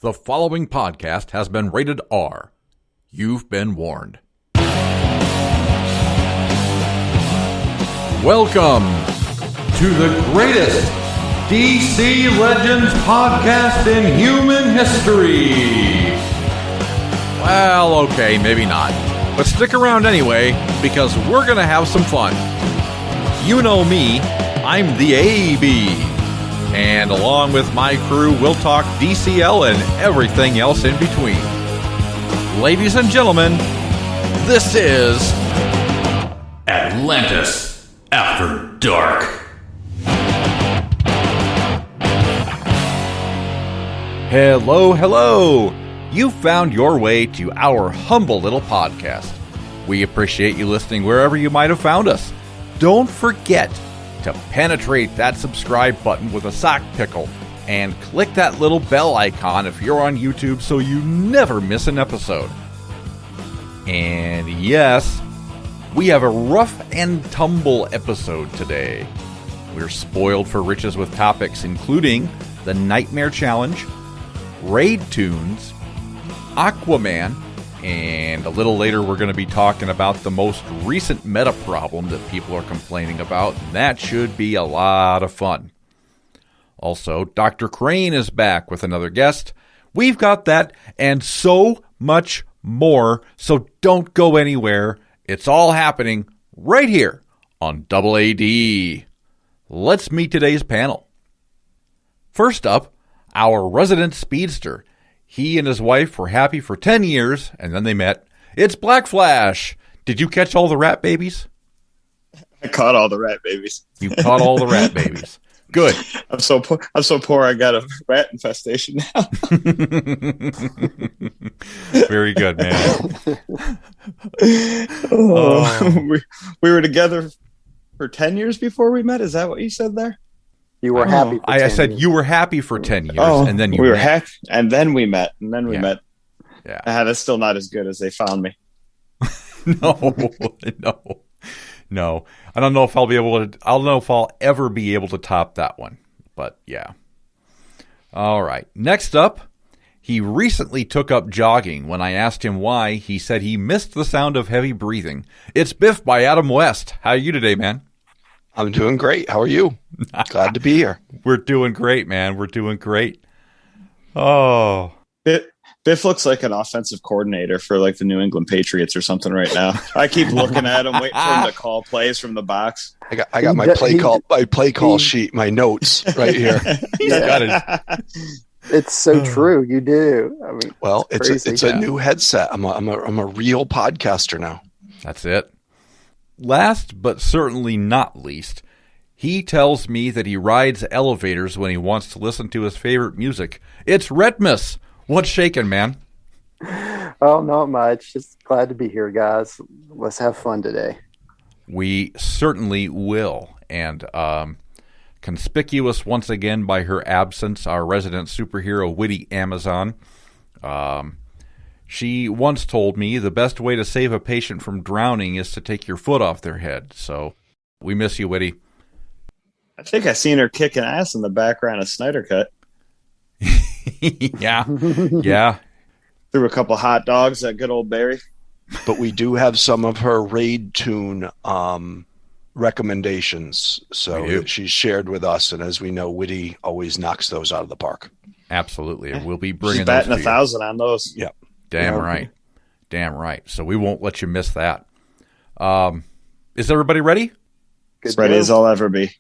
The following podcast has been rated R. You've been warned. Welcome to the greatest DC Legends podcast in human history. Well, okay, maybe not. But stick around anyway, because we're going to have some fun. You know me, I'm the AB. And along with my crew, we'll talk DCL and everything else in between. Ladies and gentlemen, this is Atlantis After Dark. Hello, hello. You found your way to our humble little podcast. We appreciate you listening wherever you might have found us. Don't forget to penetrate that subscribe button with a sock pickle and click that little bell icon if you're on YouTube so you never miss an episode. And yes, we have a rough and tumble episode today. We're spoiled for riches with topics including the Nightmare Challenge, Raid Toons, Aquaman, and a little later we're going to be talking about the most recent meta problem that people are complaining about, and that should be a lot of fun. Also, Dr. Crane is back with another guest. We've got that and so much more, so don't go anywhere. It's all happening right here on Double AD. Let's meet today's panel. First up, our resident speedster. He and his wife were happy for 10 years, and then they met. It's Black Flash. Did you catch all the rat babies? I caught all the rat babies. You caught all the rat babies. Good. I'm so poor. I got a rat infestation now. Very good, man. We were together for 10 years before we met. Is that what you said there? You were happy. I said you were happy for 10 years, and then we were happy, and then we met, met. Yeah, that's still not as good as they found me. No. I don't know if I'll be able to. I don't know if I'll ever be able to top that one. But yeah. All right. Next up, he recently took up jogging. When I asked him why, he said he missed the sound of heavy breathing. It's Biff by Adam West. How are you today, man? I'm doing great. How are you? Glad to be here. We're doing great, man. We're doing great. Oh. Biff looks like an offensive coordinator for like the New England Patriots or something right now. I keep looking at him, waiting for him to call plays from the box. I got my play call sheet, my notes right here. He's got it. It's so true. You do. I mean, well, it's a new headset. I'm a real podcaster now. That's it. Last but certainly not least, he tells me that he rides elevators when he wants to listen to his favorite music. It's Retmus. What's shaking, man? Oh, not much. Just glad to be here, guys. Let's have fun today. We certainly will. And conspicuous once again by her absence, our resident superhero, Witty Amazon. She once told me the best way to save a patient from drowning is to take your foot off their head. So we miss you, Witty. I think I seen her kicking ass in the background of Snyder Cut. Yeah. Threw a couple hot dogs at good old Barry. But we do have some of her Raid Toon recommendations. So she's shared with us. And as we know, Witty always knocks those out of the park. Absolutely. And we'll be bringing She's batting those to 1,000 on those. Yep. Damn right. So we won't let you miss that. Is everybody ready? As ready as I'll ever be.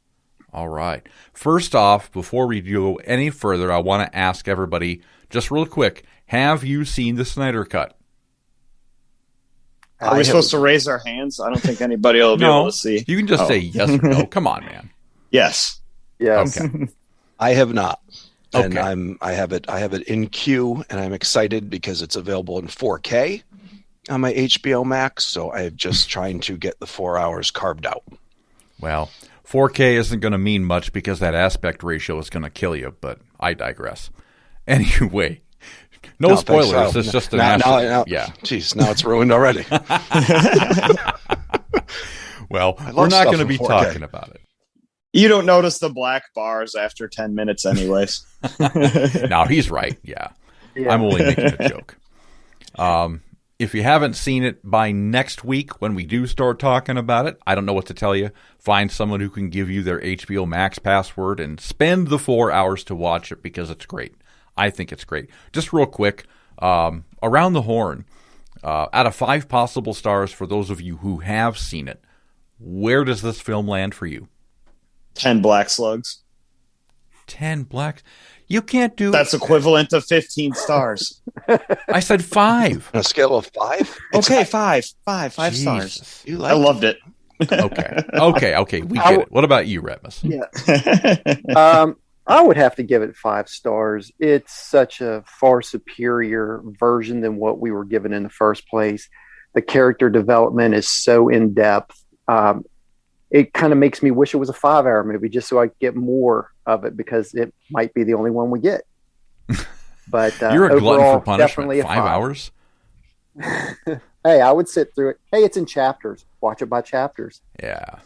All right. First off, before we go any further, I want to ask everybody, just real quick, have you seen the Snyder Cut? Are we supposed to raise our hands? I don't think anybody will be able to see. You can just say yes or no. Come on, man. Yes. Okay. I have not. And Okay. I have it in queue, and I'm excited because it's available in 4K on my HBO Max. So I'm just trying to get the 4 hours carved out. Well, 4K isn't going to mean much because that aspect ratio is going to kill you, but I digress. Anyway, no spoilers. It's just an Jeez, now it's ruined already. Well, we're not going to be talking about it. You don't notice the black bars after 10 minutes anyways. No, he's right. Yeah. Yeah. I'm only making a joke. If you haven't seen it by next week when we do start talking about it, I don't know what to tell you. Find someone who can give you their HBO Max password and spend the 4 hours to watch it because it's great. I think it's great. Just real quick, around the horn, out of 5 possible stars for those of you who have seen it, where does this film land for you? 10 black slugs. 10 black. You can't do. That's equivalent to 15 stars. I said 5. On a scale of 5? Okay, five Jesus. stars. You I loved it. Okay. We get it. What about you, Retmus? Yeah. I would have to give it 5 stars. It's such a far superior version than what we were given in the first place. The character development is so in depth. It kind of makes me wish it was a 5-hour movie just so I could get more of it because it might be the only one we get. But You're a glutton for punishment. Definitely a 5 hours? Hey, I would sit through it. Hey, it's in chapters. Watch it by chapters. Yeah.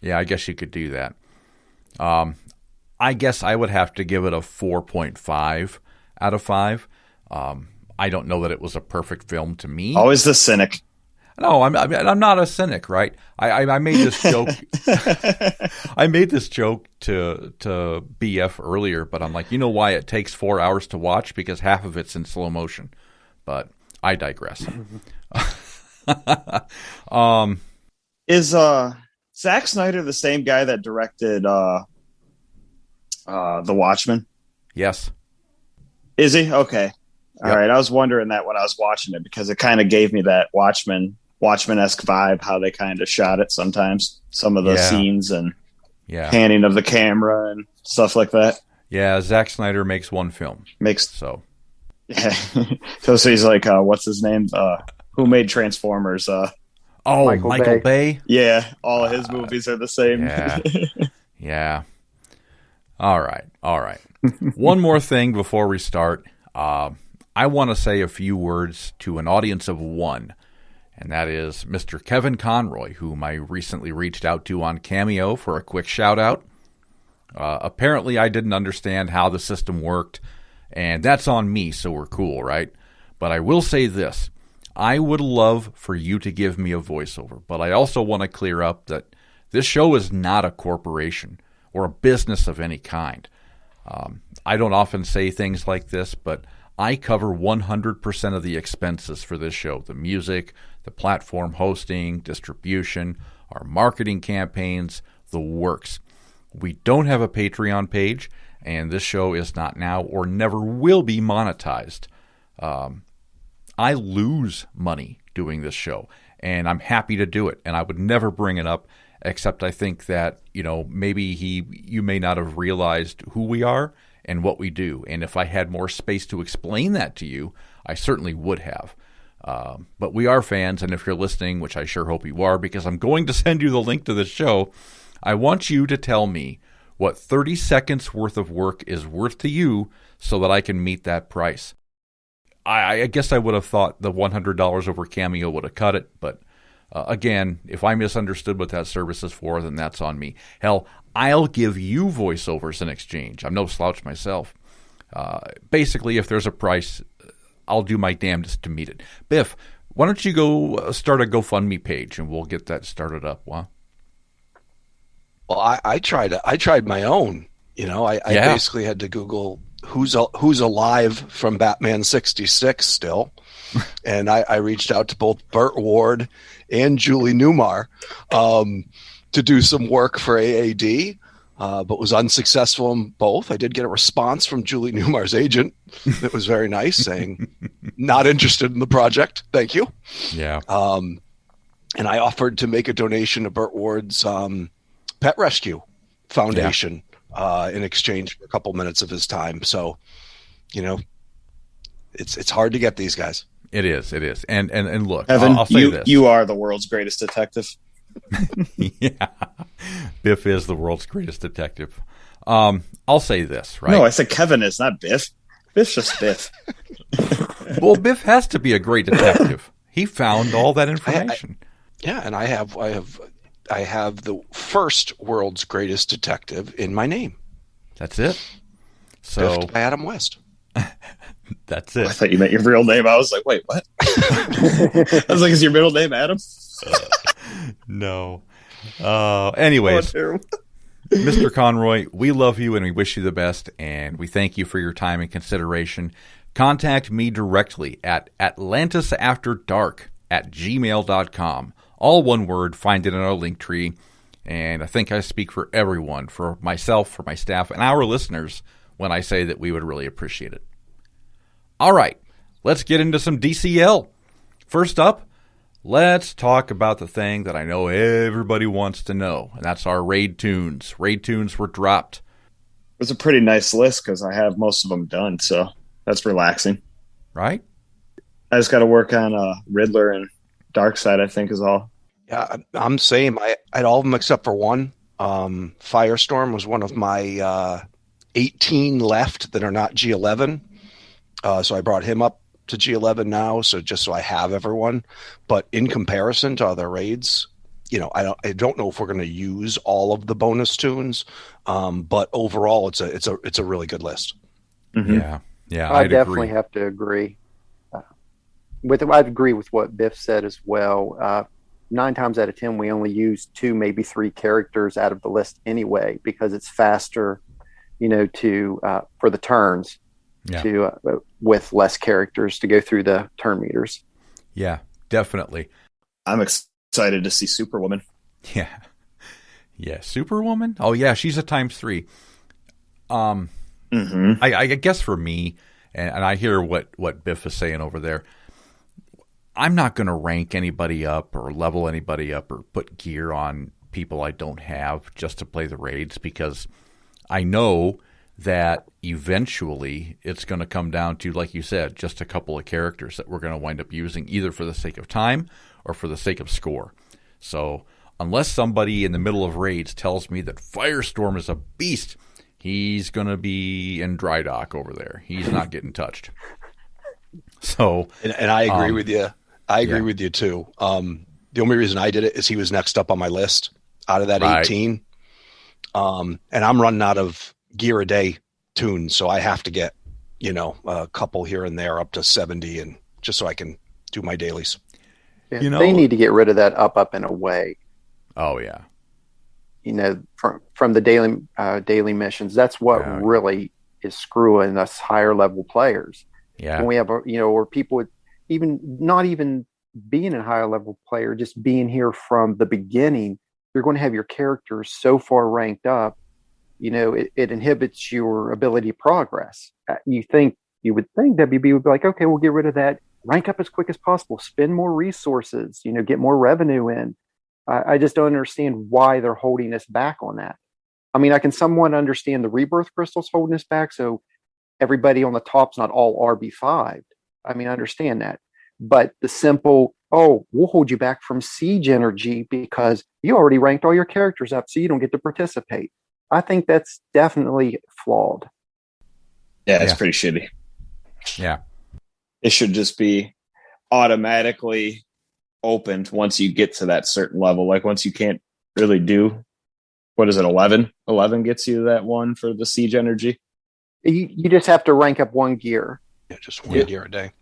I guess you could do that. I guess I would have to give it a 4.5 out of 5. I don't know that it was a perfect film to me. Always the cynic. No, I'm not a cynic, right? I made this joke. I made this joke to BF earlier, but I'm like, you know why it takes 4 hours to watch? Because half of it's in slow motion. But I digress. Is Zack Snyder the same guy that directed The Watchmen? Yes. Is he? Okay. All Yep. right. I was wondering that when I was watching it because it kind of gave me that Watchmen-esque vibe, how they kind of shot it sometimes, some of the scenes and panning of the camera and stuff like that. Yeah, Zack Snyder makes one film. So he's like, what's his name? Who made Transformers? Michael Bay? Yeah, all of his movies are the same. Yeah. All right. One more thing before we start. I want to say a few words to an audience of one, and that is Mr. Kevin Conroy, whom I recently reached out to on Cameo for a quick shout-out. Apparently, I didn't understand how the system worked, and that's on me, so we're cool, right? But I will say this. I would love for you to give me a voiceover, but I also want to clear up that this show is not a corporation or a business of any kind. I don't often say things like this, but I cover 100% of the expenses for this show. The music, the platform hosting, distribution, our marketing campaigns, the works. We don't have a Patreon page, and this show is not now or never will be monetized. I lose money doing this show, and I'm happy to do it, and I would never bring it up, except I think that, maybe you may not have realized who we are and what we do. And if I had more space to explain that to you, I certainly would have. But we are fans, and if you're listening, which I sure hope you are, because I'm going to send you the link to this show, I want you to tell me what 30 seconds worth of work is worth to you so that I can meet that price. I guess I would have thought the $100 over Cameo would have cut it, but again, if I misunderstood what that service is for, then that's on me. Hell, I'll give you voiceovers in exchange. I'm no slouch myself. Basically, if there's a price, I'll do my damnedest to meet it. Biff, why don't you go start a GoFundMe page, and we'll get that started up. Wow. Well, I tried my own. I basically had to Google who's alive from Batman 66 still. And I reached out to both Burt Ward and Julie Newmar to do some work for AAD, but was unsuccessful in both. I did get a response from Julie Newmar's agent that was very nice, saying, not interested in the project. Thank you. Yeah. And I offered to make a donation to Burt Ward's Pet Rescue Foundation in exchange for a couple minutes of his time. So, it's hard to get these guys. It is. And look, Evan, I'll say this. You are the world's greatest detective. Yeah. Biff is the world's greatest detective. I'll say this, right? No, I said Kevin is, not Biff. Biff's just Biff. Well, Biff has to be a great detective. He found all that information. And I have the first world's greatest detective in my name. That's it. So Biffed by Adam West. That's it. I thought you meant your real name. I was like, wait, what? I was like, is your middle name Adam? No. Anyways, Mr. Conroy, we love you and we wish you the best, and we thank you for your time and consideration. Contact me directly at atlantisafterdark@gmail.com. All one word. Find it in our link tree. And I think I speak for everyone, for myself, for my staff, and our listeners when I say that we would really appreciate it. All right, let's get into some DCL. First up, let's talk about the thing that I know everybody wants to know, and that's our raid toons. Raid toons were dropped. It was a pretty nice list because I have most of them done, so that's relaxing. Right? I just got to work on Riddler and Darkseid, I think, is all. Yeah, I'm same. I had all of them except for one. Firestorm was one of my 18 left that are not G11. So I brought him up to G11 now, so just so I have everyone. But in comparison to other raids, I don't know if we're going to use all of the bonus toons, but overall, it's a really good list. Mm-hmm. Yeah, I definitely have to agree. I'd agree with what Biff said as well. 9 times out of 10, we only use 2, maybe 3 characters out of the list anyway, because it's faster, for the turns with less characters to go through the turn meters. Yeah, definitely. I'm excited to see Superwoman. Yeah, Superwoman. Oh yeah, she's a ×3. Mm-hmm. I guess for me, and I hear what Biff is saying over there. I'm not going to rank anybody up or level anybody up or put gear on people I don't have just to play the raids, because I know that eventually it's going to come down to, like you said, just a couple of characters that we're going to wind up using either for the sake of time or for the sake of score. So unless somebody in the middle of raids tells me that Firestorm is a beast, he's going to be in dry dock over there. He's not getting touched. So, and I agree with you. I agree with you too. The only reason I did it is he was next up on my list out of that 18. And I'm running out of gear a day toons, so I have to get, a couple here and there up to 70, and just so I can do my dailies. Yeah, they need to get rid of that up and away. Oh yeah. From the daily missions, that's what really is screwing us higher level players. Yeah. When we have or people would not even being a higher level player, just being here from the beginning, you're going to have your characters so far ranked up, it inhibits your ability to progress. You would think WB would be like, okay, we'll get rid of that, rank up as quick as possible, spend more resources, get more revenue in. I just don't understand why they're holding us back on that. I mean, I can somewhat understand the rebirth crystals holding us back, so everybody on the top's not all RB5. I mean, I understand that. But the simple, we'll hold you back from siege energy because you already ranked all your characters up, so you don't get to participate. I think that's definitely flawed. Yeah, it's pretty shitty. Yeah. It should just be automatically opened once you get to that certain level. Like once you can't really do, what is it, 11? 11 gets you that one for the siege energy. You just have to rank up 1 gear. Yeah, just 1 gear a day.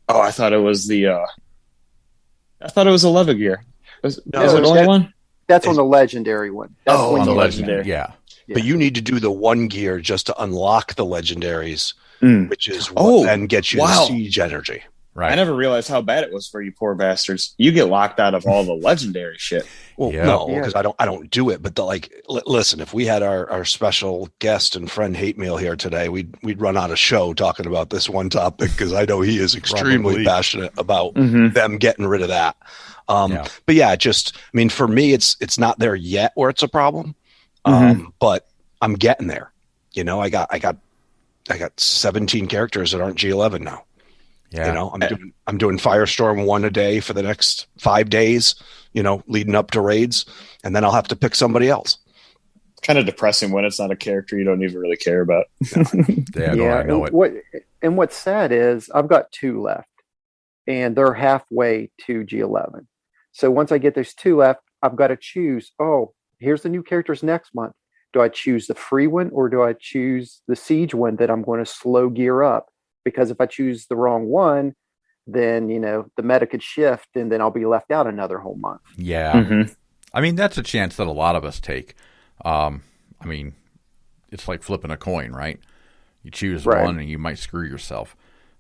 Oh, I thought it was 11 gear. Is it only one? That's on the legendary one. That's on the legendary. Yeah. But you need to do the 1 gear just to unlock the legendaries, which is what then gets you the siege energy. Right. I never realized how bad it was for you poor bastards. You get locked out of all the legendary shit. Well, no, because I don't do it. But listen, if we had our special guest and friend Hate Mail here today, we'd run out of show talking about this one topic, because I know he is extremely passionate about them getting rid of that. But yeah, for me, it's not there yet where it's a problem. But I'm getting there. I got 17 characters that aren't G11 now. Yeah. I'm doing Firestorm 1 a day for the next 5 days, leading up to raids, and then I'll have to pick somebody else. Kind of depressing when it's not a character you don't even really care about. I know it. What's sad is I've got 2 left, and they're halfway to G11. So once I get those 2 left, I've got to choose, here's the new characters next month. Do I choose the free one, or do I choose the siege one that I'm going to slow gear up? because if I choose the wrong one, then, the meta could shift and then I'll be left out another whole month. Yeah. Mm-hmm. I mean, that's a chance that a lot of us take. I mean, it's like flipping a coin, right? You choose one and you might screw yourself.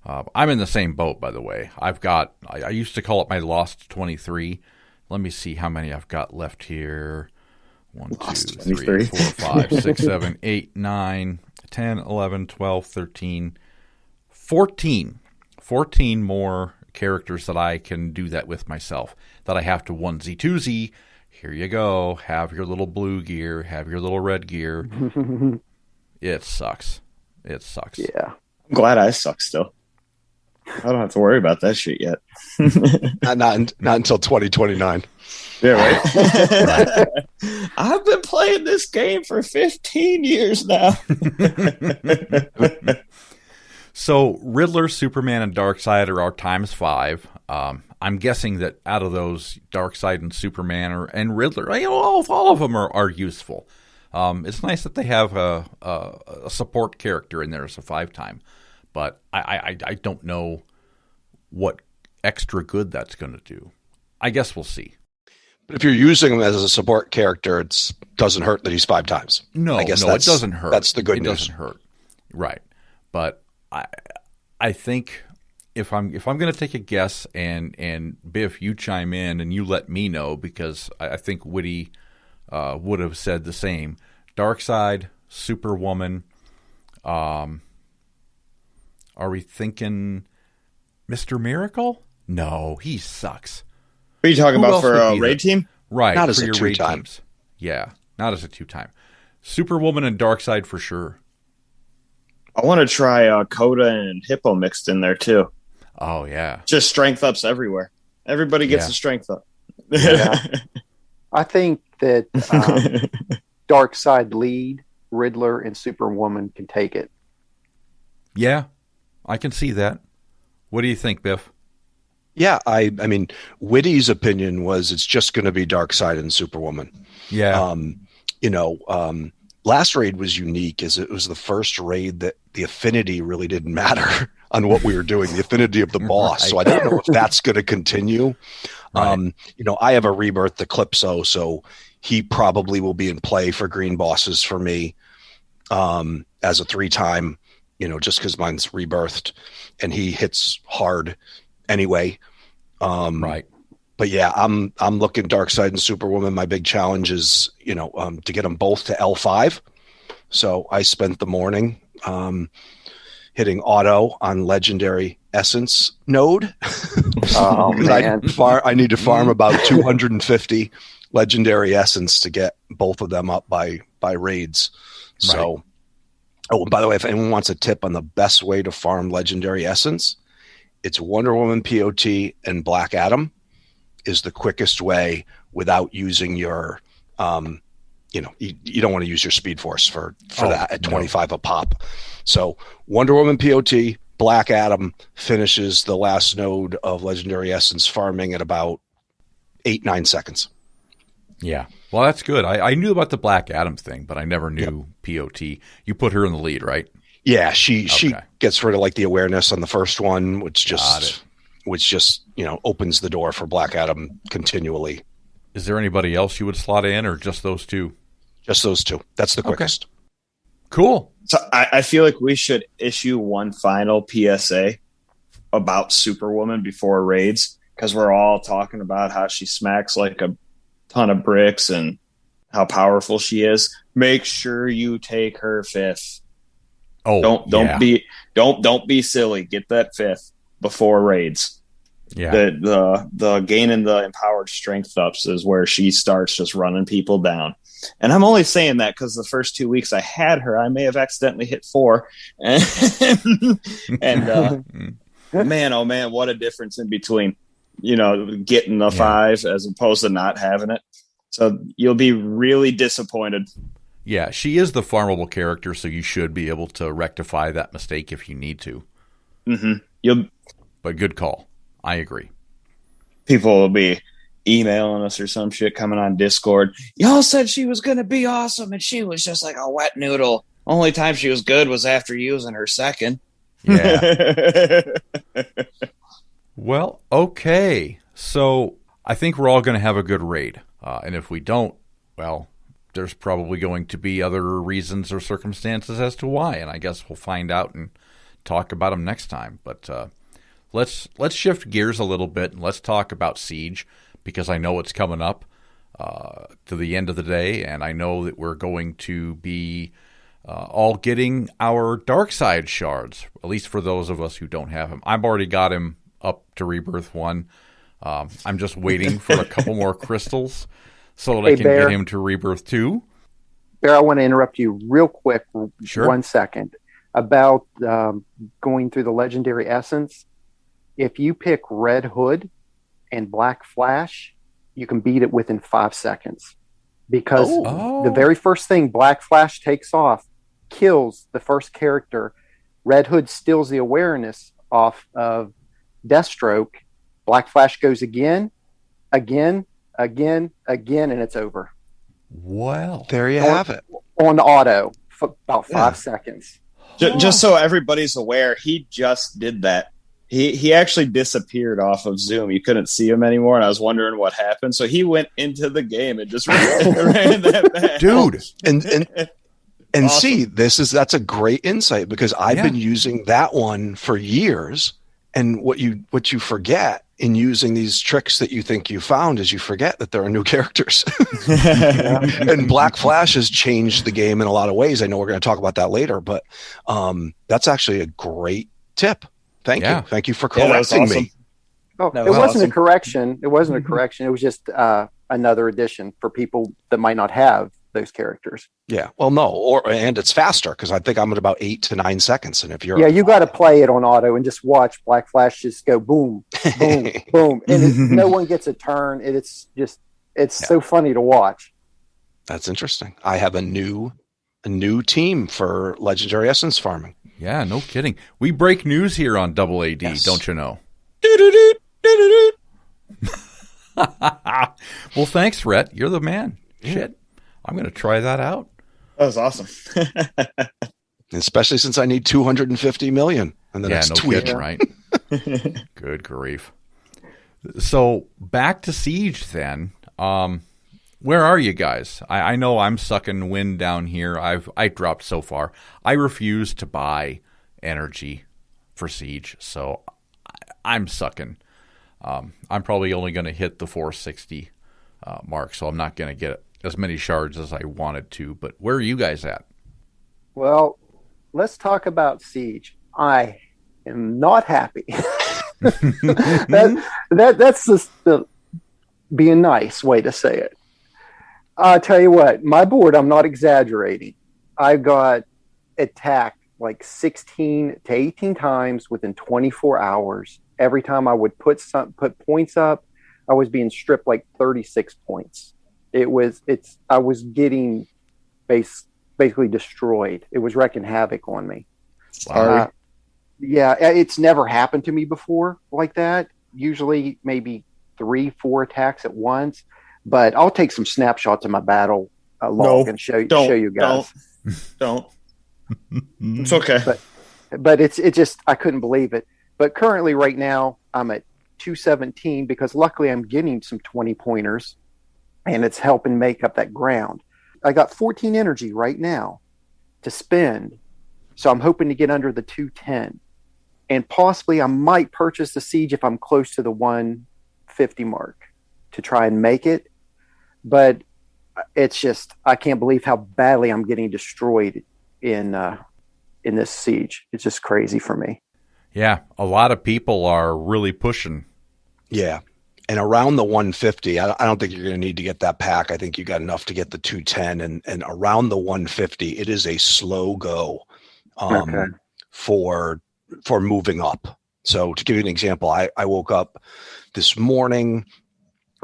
I'm in the same boat, by the way. I used to call it my Lost 23. Let me see how many I've got left here. 1, 2, 3, 4, 5, 6, 7, 8, 9, 10, 11, 12, 13, 14. 14 more characters that I can do that with myself, that I have to onesie twosie. Here you go. Have your little blue gear. Have your little red gear. It sucks. It sucks. Yeah. I'm glad I suck still. I don't have to worry about that shit yet. not until 2029. Yeah, right? I've been playing this game for 15 years now. So Riddler, Superman, and Darkseid are our ×5. I'm guessing that out of those, Darkseid and Superman and Riddler, all of them are useful. It's nice that they have a support character in there as a 5-time, but I don't know what extra good that's going to do. I guess we'll see. But if you're using him as a support character, it doesn't hurt that he's 5 times. No, it doesn't hurt. That's the good news. It doesn't hurt, right? But I think if I'm going to take a guess, and Biff, you chime in and you let me know, because I think Woody would have said the same. Darkseid, Superwoman. Are we thinking Mr. Miracle? No, he sucks. What are you talking about for a raid team? Right, not as for a your 2-time. Teams. Yeah, not as a 2-time. Superwoman and Darkseid for sure. I want to try Coda and Hippo mixed in there too. Oh yeah, just strength ups everywhere. Everybody gets a strength up. Yeah. I think that Darkseid lead, Riddler, and Superwoman can take it. Yeah, I can see that. What do you think, Biff? Yeah, I mean, Witty's opinion was it's just going to be Darkseid and Superwoman. Yeah. Last raid was unique, as it was the first raid that the affinity really didn't matter on what we were doing, the affinity of the boss. Right. So I don't know if that's going to continue. Right. I have a Rebirth Eclipso, so he probably will be in play for green bosses for me as a 3-time, just because mine's rebirthed and he hits hard anyway. Right. But yeah, I'm looking Darkseid and Superwoman. My big challenge is, to get them both to L5. So I spent the morning hitting auto on Legendary Essence node. Oh man! I need to farm about 250 Legendary Essence to get both of them up by raids. So, right. Oh, and by the way, if anyone wants a tip on the best way to farm Legendary Essence, it's Wonder Woman POT and Black Adam is the quickest way without using your, you don't want to use your Speed Force for that at 25 a pop. So Wonder Woman POT, Black Adam finishes the last node of Legendary Essence farming at about 8-9 seconds. Yeah. Well, that's good. I knew about the Black Adam thing, but I never knew POT. You put her in the lead, right? Yeah, she gets rid of like the awareness on the first one, which just opens the door for Black Adam continually. Is there anybody else you would slot in, or just those two? Just those two. That's the quickest. Okay. Cool. So I feel like we should issue one final PSA about Superwoman before raids, because we're all talking about how she smacks like a ton of bricks and how powerful she is. Make sure you take her 5th. Oh, don't be silly. Get that 5th before raids. Yeah. The gaining the empowered strength ups is where she starts just running people down. And I'm only saying that because the first 2 weeks I had her, I may have accidentally hit 4. And man, oh man, what a difference in between, getting the 5 as opposed to not having it. So you'll be really disappointed. Yeah, she is the farmable character, so you should be able to rectify that mistake if you need to. Mm-hmm. But good call. I agree. People will be emailing us or some shit coming on Discord. Y'all said she was going to be awesome, and she was just like a wet noodle. Only time she was good was after using her second. Yeah. Well, okay. So I think we're all going to have a good raid. And if we don't, well, there's probably going to be other reasons or circumstances as to why. And I guess we'll find out and talk about them next time. But let's shift gears a little bit and let's talk about Siege, because I know it's coming up to the end of the day. And I know that we're going to be all getting our dark side shards, at least for those of us who don't have him. I've already got him up to Rebirth 1. I'm just waiting for a couple more crystals so that I can get him to Rebirth 2. Bear, I want to interrupt you real quick, Sure. 1 second, about going through the Legendary Essence. If you pick Red Hood and Black Flash, you can beat it within 5 seconds. Because the very first thing Black Flash takes off kills the first character. Red Hood steals the awareness off of Deathstroke. Black Flash goes again, and it's over. Well, there you have it. On auto, for about 5 seconds. Just so everybody's aware, he just did that. He actually disappeared off of Zoom. You couldn't see him anymore, and I was wondering what happened. So he went into the game and just ran that back. Dude. And Awesome. see, that's a great insight, because I've been using that one for years. And what you forget in using these tricks that you think you found is you forget that there are new characters. And Black Flash has changed the game in a lot of ways. I know we're going to talk about that later, but that's actually a great tip. Thank you. Thank you for correcting me. Oh, it wasn't a correction. It wasn't a correction. It was just another addition for people that might not have those characters. Yeah. Well, no, and it's faster, because I think I'm at about 8 to 9 seconds. And if you're you got to play it on auto and just watch Black Flash just go boom, boom, boom, and no one gets a turn. It's so funny to watch. That's interesting. I have a new team for Legendary Essence farming. Yeah, no kidding. We break news here on Double AD, don't you know? Well, thanks, Rhett. You're the man. Yeah. Shit. I'm going to try that out. That was awesome. Especially since I need 250 million in the next tweet. Kidding, right? Good grief. So back to Siege then. Where are you guys? I know I'm sucking wind down here. I dropped so far. I refuse to buy energy for Siege, so I'm sucking. I'm probably only going to hit the 460 mark, so I'm not going to get as many shards as I wanted to. But where are you guys at? Well, let's talk about Siege. I am not happy. That's just be a nice way to say it. I'll tell you what, my board, I'm not exaggerating. I got attacked like 16 to 18 times within 24 hours. Every time I would put points up, I was being stripped like 36 points. I was getting basically destroyed. It was wreaking havoc on me. Sorry. It's never happened to me before like that. Usually maybe 3-4 attacks at once. But I'll take some snapshots of my battle log and show you guys. Don't. It's okay. But it's just, I couldn't believe it. But currently right now I'm at 217 because luckily I'm getting some 20 pointers and it's helping make up that ground. I got 14 energy right now to spend. So I'm hoping to get under the 210. And possibly I might purchase the Siege if I'm close to the 150 mark to try and make it. But it's just, I can't believe how badly I'm getting destroyed in this Siege. It's just crazy for me. Yeah, a lot of people are really pushing. Yeah. And around the 150, I don't think you're going to need to get that pack. I think you got enough to get the 210. And around the 150, it is a slow go for moving up. So to give you an example, I woke up this morning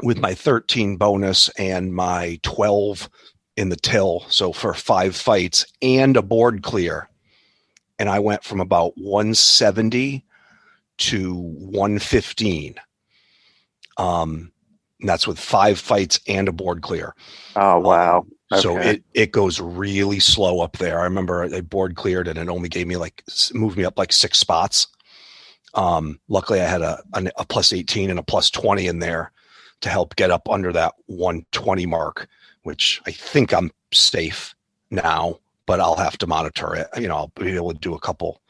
with my 13 bonus and my 12 in the till. So for 5 fights and a board clear. And I went from about 170 to 115. And that's with 5 fights and a board clear. Oh, wow. Okay. So it goes really slow up there. I remember I board cleared and it only gave me moved me up 6 spots. Luckily I had a plus 18 and a plus 20 in there to help get up under that 120 mark, which I think I'm safe now, but I'll have to monitor it. I'll be able to do a couple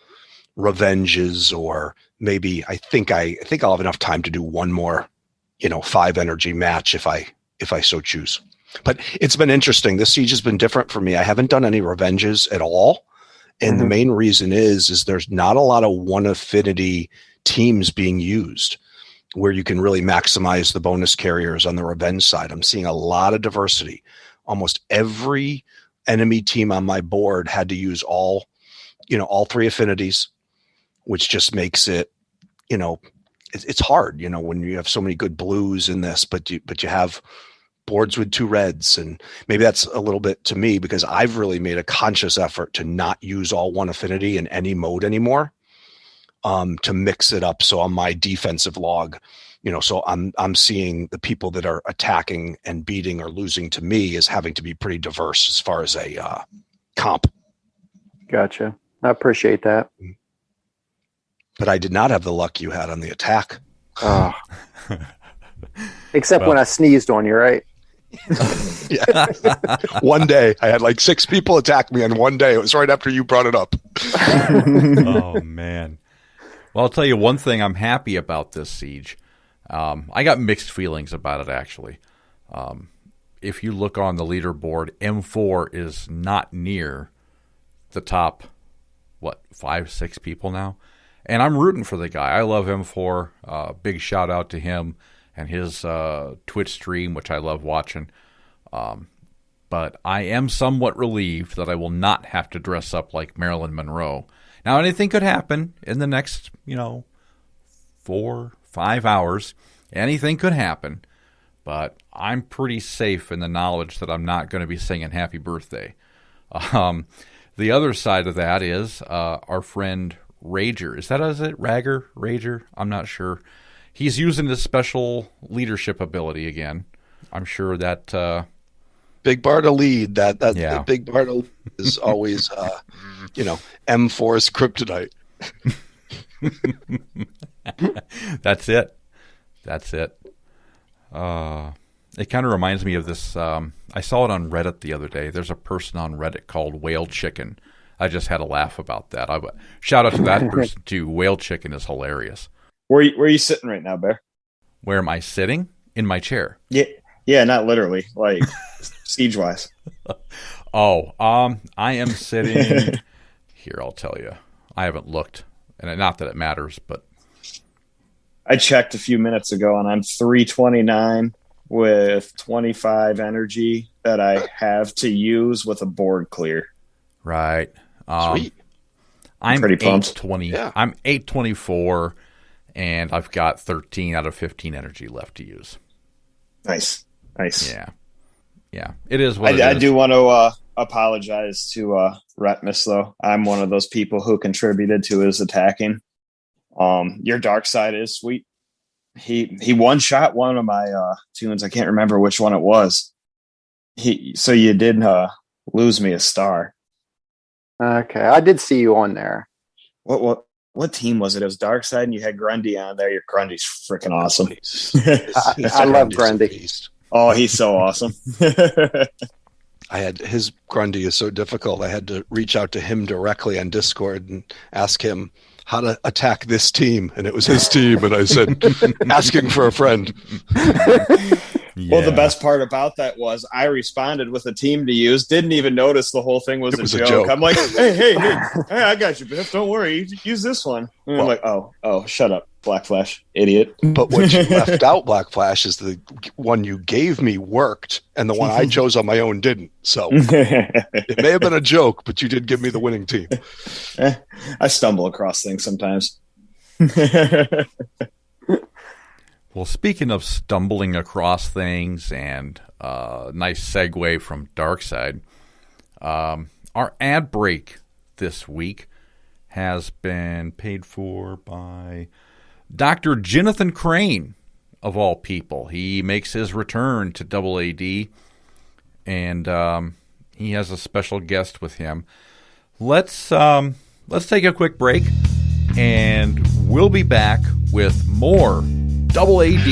revenges, or maybe I think I'll have enough time to do one more, 5 energy match if I so choose. But it's been interesting. This siege has been different for me. I haven't done any revenges at all. And the main reason is there's not a lot of one affinity teams being used where you can really maximize the bonus carriers on the revenge side. I'm seeing a lot of diversity. Almost every enemy team on my board had to use all 3 affinities, which just makes it, it's hard, when you have so many good blues in this, but you have boards with 2 reds. And maybe that's a little bit to me because I've really made a conscious effort to not use all 1 affinity in any mode anymore, to mix it up. So on my defensive log, so I'm seeing the people that are attacking and beating or losing to me as having to be pretty diverse as far as a comp. Gotcha. I appreciate that. But I did not have the luck you had on the attack. Oh. Except when I sneezed on you, right? Yeah. One day I had 6 people attack me on one day. It was right after you brought it up. Oh, man. Well, I'll tell you one thing I'm happy about this siege. I got mixed feelings about it, actually. If you look on the leaderboard, M4 is not near the top, 5, 6 people now? And I'm rooting for the guy. I love M4. Big shout out to him and his Twitch stream, which I love watching. But I am somewhat relieved that I will not have to dress up like Marilyn Monroe. Now, anything could happen in the next, 4, 5 hours. Anything could happen. But I'm pretty safe in the knowledge that I'm not going to be singing Happy Birthday. The other side of that is our friend Rager. Is it Rager? I'm not sure. He's using his special leadership ability again. I'm sure that Big bar to lead. That yeah. Big bar to lead is always M4's kryptonite. That's it. It kind of reminds me of this. I saw it on Reddit the other day. There's a person on Reddit called Whale Chicken. I just had a laugh about that. Shout out to that person too. Whale Chicken is hilarious. Where are you sitting right now, Bear? Where am I sitting? In my chair. Yeah, not literally, siege wise. I am sitting here. I'll tell you. I haven't looked, and not that it matters, but I checked a few minutes ago, and I'm 329 with 25 energy that I have to use with a board clear. Right. Sweet. I'm pretty pumped. 820. Yeah. I'm 824, and I've got 13 out of 15 energy left to use. Nice. Yeah. It is what it is. I do want to apologize to Retmus, though. I'm one of those people who contributed to his attacking. Your dark side is sweet. He one-shot one of my toons. I can't remember which one it was. So you did lose me a star. Okay, I did see you on there. What team was it? It was Darkside, and you had Grundy on there. Your Grundy's freaking awesome. I love Grundy. Oh, he's so awesome. I had his Grundy is so difficult. I had to reach out to him directly on Discord and ask him how to attack this team, and it was his team. And I said, asking for a friend. Yeah. Well, the best part about that was I responded with a team to use. Didn't even notice the whole thing was a joke. I'm like, hey, I got you, Biff. Don't worry. Use this one. And I'm like, oh, shut up, Black Flash, idiot. But what you left out, Black Flash, is the one you gave me worked, and the one I chose on my own didn't. So it may have been a joke, but you did give me the winning team. I stumble across things sometimes. Well, speaking of stumbling across things and nice segue from Darkside, our ad break this week has been paid for by Dr. Ginathan Crane of all people. He makes his return to Double AD, and he has a special guest with him. Let's take a quick break, and we'll be back with more Double AD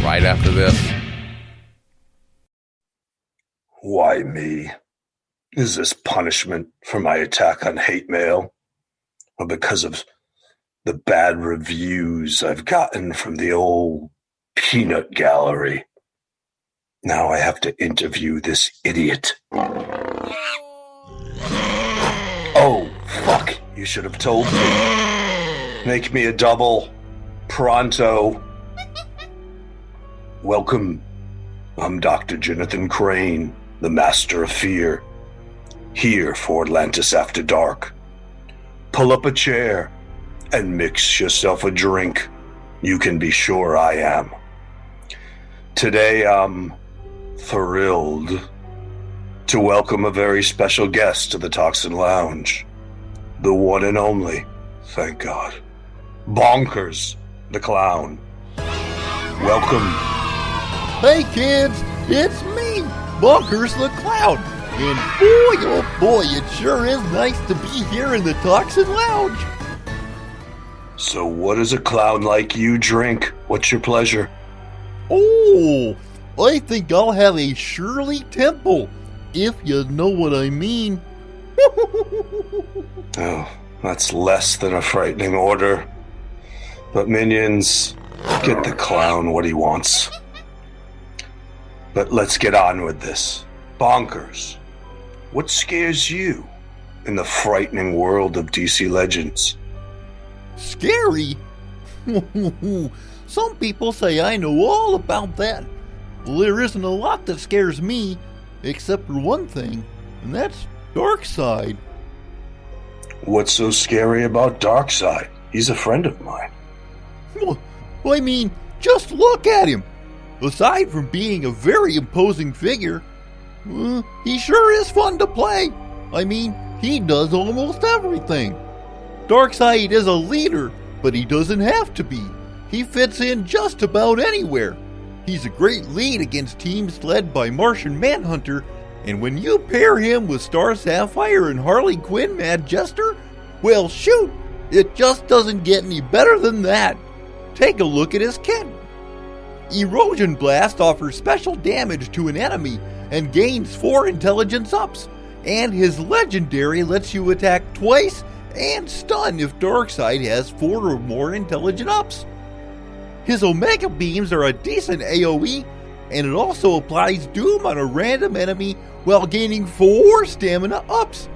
right after this. Why me? Is this punishment for my attack on hate mail? Or because of the bad reviews I've gotten from the old peanut gallery? Now I have to interview this idiot. Oh, fuck. You should have told me. Make me a double. Pronto. Welcome. I'm Dr. Ginathan Crane, the Master of Fear. Here for Atlantis After Dark. Pull up a chair and mix yourself a drink. You can be sure I am. Today I'm thrilled to welcome a very special guest to the Toxin Lounge. The one and only, thank God, Bonkers the Clown. Welcome. Hey kids, it's me, Bonkers the Clown. And boy, oh boy, it sure is nice to be here in the Toxin Lounge. So what does a clown like you drink? What's your pleasure? Oh, I think I'll have a Shirley Temple, if you know what I mean. Oh, that's less than a frightening order. But minions, get the clown what he wants. But let's get on with this. Bonkers, what scares you in the frightening world of DC Legends? Scary? Some people say I know all about that. Well, there isn't a lot that scares me, except for one thing, and that's Darkseid. What's so scary about Darkseid? He's a friend of mine. Well, I mean, just look at him. Aside from being a very imposing figure, he sure is fun to play. I mean, he does almost everything. Darkseid is a leader, but he doesn't have to be. He fits in just about anywhere. He's a great lead against teams led by Martian Manhunter, and when you pair him with Star Sapphire and Harley Quinn Mad Jester, well shoot, it just doesn't get any better than that. Take a look at his kit. Erosion Blast offers special damage to an enemy and gains 4 intelligence ups, and his legendary lets you attack twice and stun if Darkseid has 4 or more intelligent ups. His Omega Beams are a decent AoE, and it also applies Doom on a random enemy while gaining 4 stamina ups.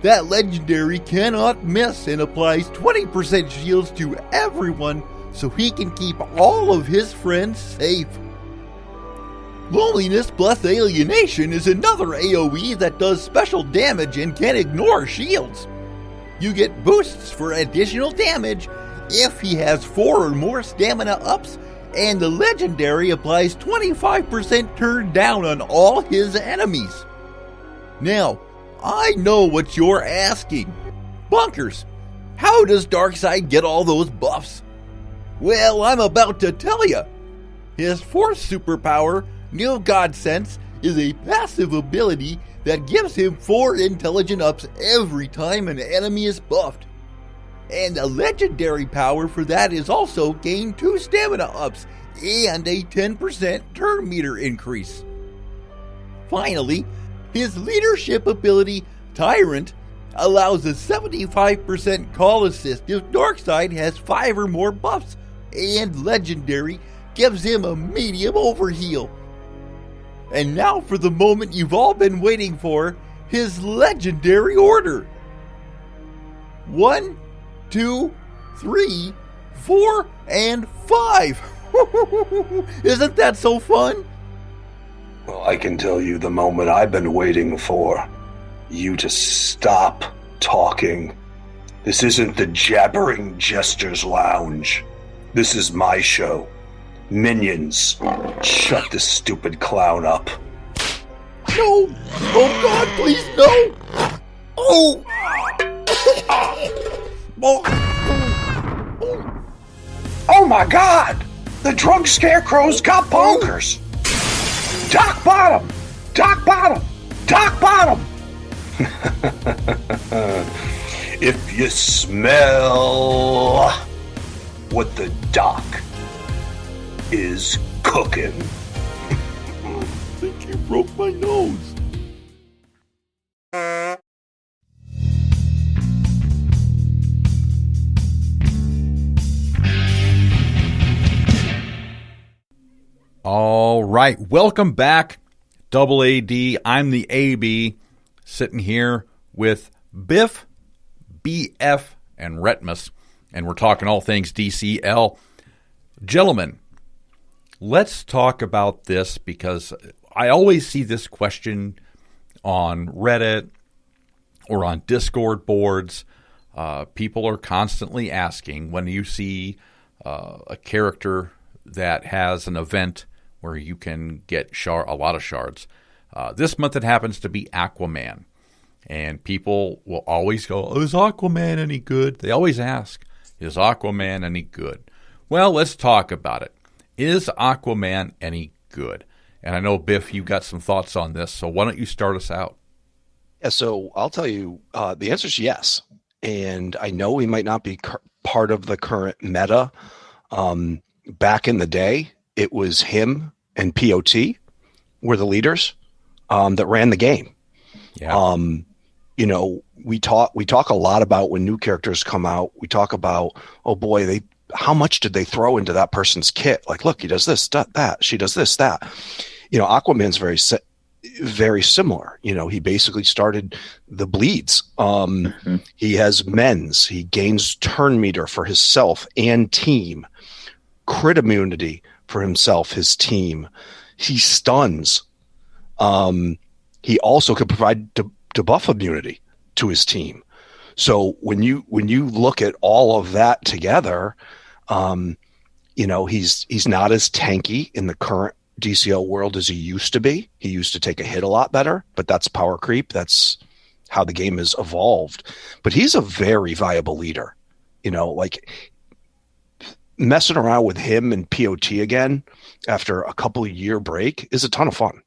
That legendary cannot miss and applies 20% shields to everyone so he can keep all of his friends safe. Loneliness plus Alienation is another AoE that does special damage and can ignore shields. You get boosts for additional damage if he has 4 or more stamina ups, and the legendary applies 25% turn down on all his enemies. Now, I know what you're asking. Bonkers, how does Darkseid get all those buffs? Well, I'm about to tell you. His 4th superpower, New God Sense, is a passive ability that gives him 4 intelligent ups every time an enemy is buffed. And a legendary power for that is also gain 2 stamina ups and a 10% turn meter increase. Finally, his leadership ability, Tyrant, allows a 75% call assist if Darkseid has 5 or more buffs, and legendary gives him a medium overheal. And now for the moment you've all been waiting for, his legendary order. 1, 2, 3, 4, and 5. Isn't that so fun? Well, I can tell you the moment I've been waiting for. You to stop talking. This isn't the Jabbering Jester's Lounge. This is my show. Minions, shut this stupid clown up. No! Oh God, please no! Oh! Oh my God! The drunk scarecrow's got bonkers. Dock bottom! Dock bottom! Dock bottom! If you smell what the doc is cooking. I think you broke my nose. All right, welcome back, Double AD. I'm the AB, sitting here with Biff, BF, and Retmus, and we're talking all things DCL. Gentlemen, let's talk about this because I always see this question on Reddit or on Discord boards. People are constantly asking when you see a character that has an event where you can get a lot of shards. This month it happens to be Aquaman. And people will always go, oh, is Aquaman any good? They always ask, is Aquaman any good? Well, let's talk about it. Is Aquaman any good? And I know, Biff, you got some thoughts on this, so why don't you start us out? Yeah, so I'll tell you, the answer is yes. And I know he might not be part of the current meta. Back in the day, it was him and POT were the leaders that ran the game. Yeah. You know, we talk a lot about when new characters come out. We talk about, oh boy, how much did they throw into that person's kit? Like, look, he does this, that. She does this, that. You know, Aquaman's very similar. You know, he basically started the bleeds. He has mens. He gains turn meter for himself and team. Crit immunity for himself, his team. He stuns. He also could provide debuff immunity to his team. So when you look at all of that together, you know, he's not as tanky in the current DCL world as he used to be. He used to take a hit a lot better, but that's power creep. That's how the game has evolved. But he's a very viable leader. You know, like messing around with him and POT again after a couple of year break is a ton of fun.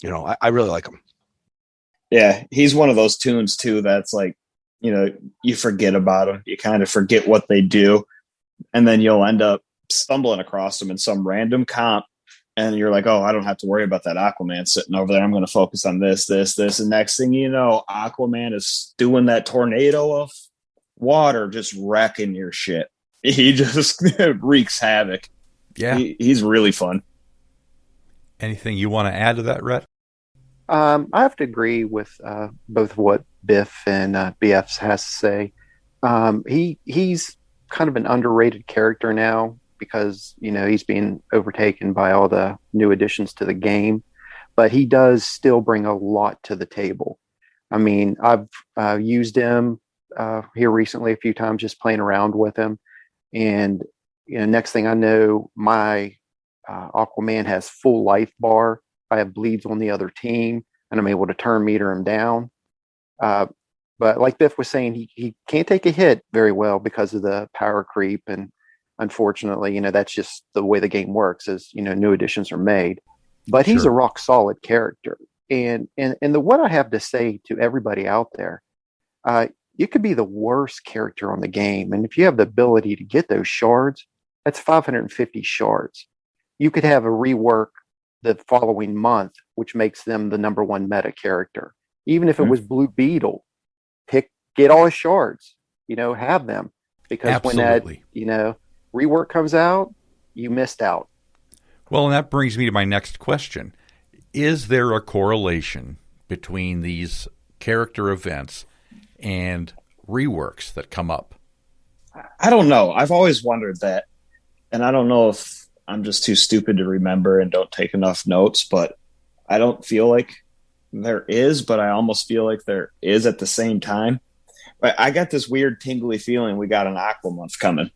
You know, I really like him. Yeah, he's one of those toons too that's like, you know, you forget about them. You kind of forget what they do. And then you'll end up stumbling across them in some random comp. And you're like, oh, I don't have to worry about that Aquaman sitting over there. I'm going to focus on this. And next thing you know, Aquaman is doing that tornado of water, just wrecking your shit. He just wreaks havoc. Yeah. He's really fun. Anything you want to add to that, Rhett? I have to agree with both what Biff and BF has to say. He's kind of an underrated character now because, you know, he's being overtaken by all the new additions to the game. But he does still bring a lot to the table. I mean, I've used him here recently a few times, just playing around with him. And, you know, next thing I know, my Aquaman has full life bar. I have bleeds on the other team, and I'm able to turn meter him down. But like Biff was saying, he can't take a hit very well because of the power creep. And unfortunately, you know, that's just the way the game works as, you know, new additions are made. But he's a rock solid character. And what I have to say to everybody out there, you could be the worst character on the game. And if you have the ability to get those shards, that's 550 shards. You could have a rework the following month, which makes them the number one meta character. Even if it was Blue Beetle, get all his shards, you know, have them. Because when that, you know, rework comes out, you missed out. Well, and that brings me to my next question. Is there a correlation between these character events and reworks that come up? I don't know. I've always wondered that. And I don't know if I'm just too stupid to remember and don't take enough notes, but I don't feel like there is, but I almost feel like there is at the same time. I got this weird tingly feeling we got an Aqua month coming.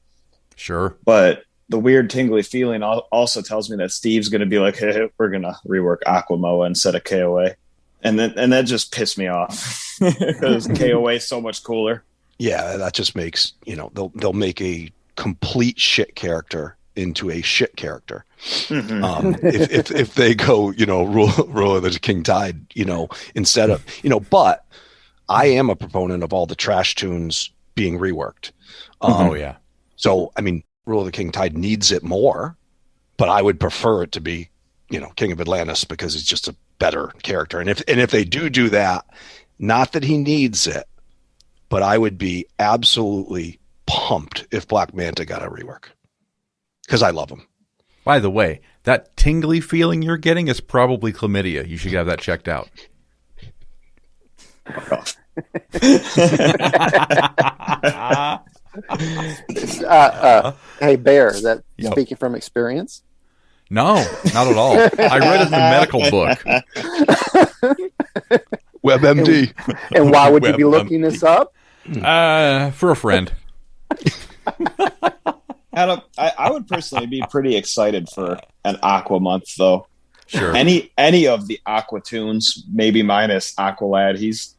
Sure. But the weird tingly feeling also tells me that Steve's going to be like, hey, we're going to rework Aquamoa instead of KOA. And that just pissed me off because KOA is so much cooler. Yeah, that just makes, you know, they'll make a complete shit character into a shit character. Mm-hmm. If they go, rule of the King Tide, instead of, but I am a proponent of all the trash toons being reworked. Yeah. So, I mean, Rule of the King Tide needs it more, but I would prefer it to be, King of Atlantis, because he's just a better character. And if they do that, not that he needs it, but I would be absolutely pumped if Black Manta got a rework, because I love him. By the way, that tingly feeling you're getting is probably chlamydia. You should have that checked out. Hey, Bear, speaking from experience? No, not at all. I read it in a medical book. WebMD. And why would you be looking this up? For a friend. Adam, I would personally be pretty excited for an Aqua month, though. Sure. Any of the Aqua toons, maybe minus Aqualad. He's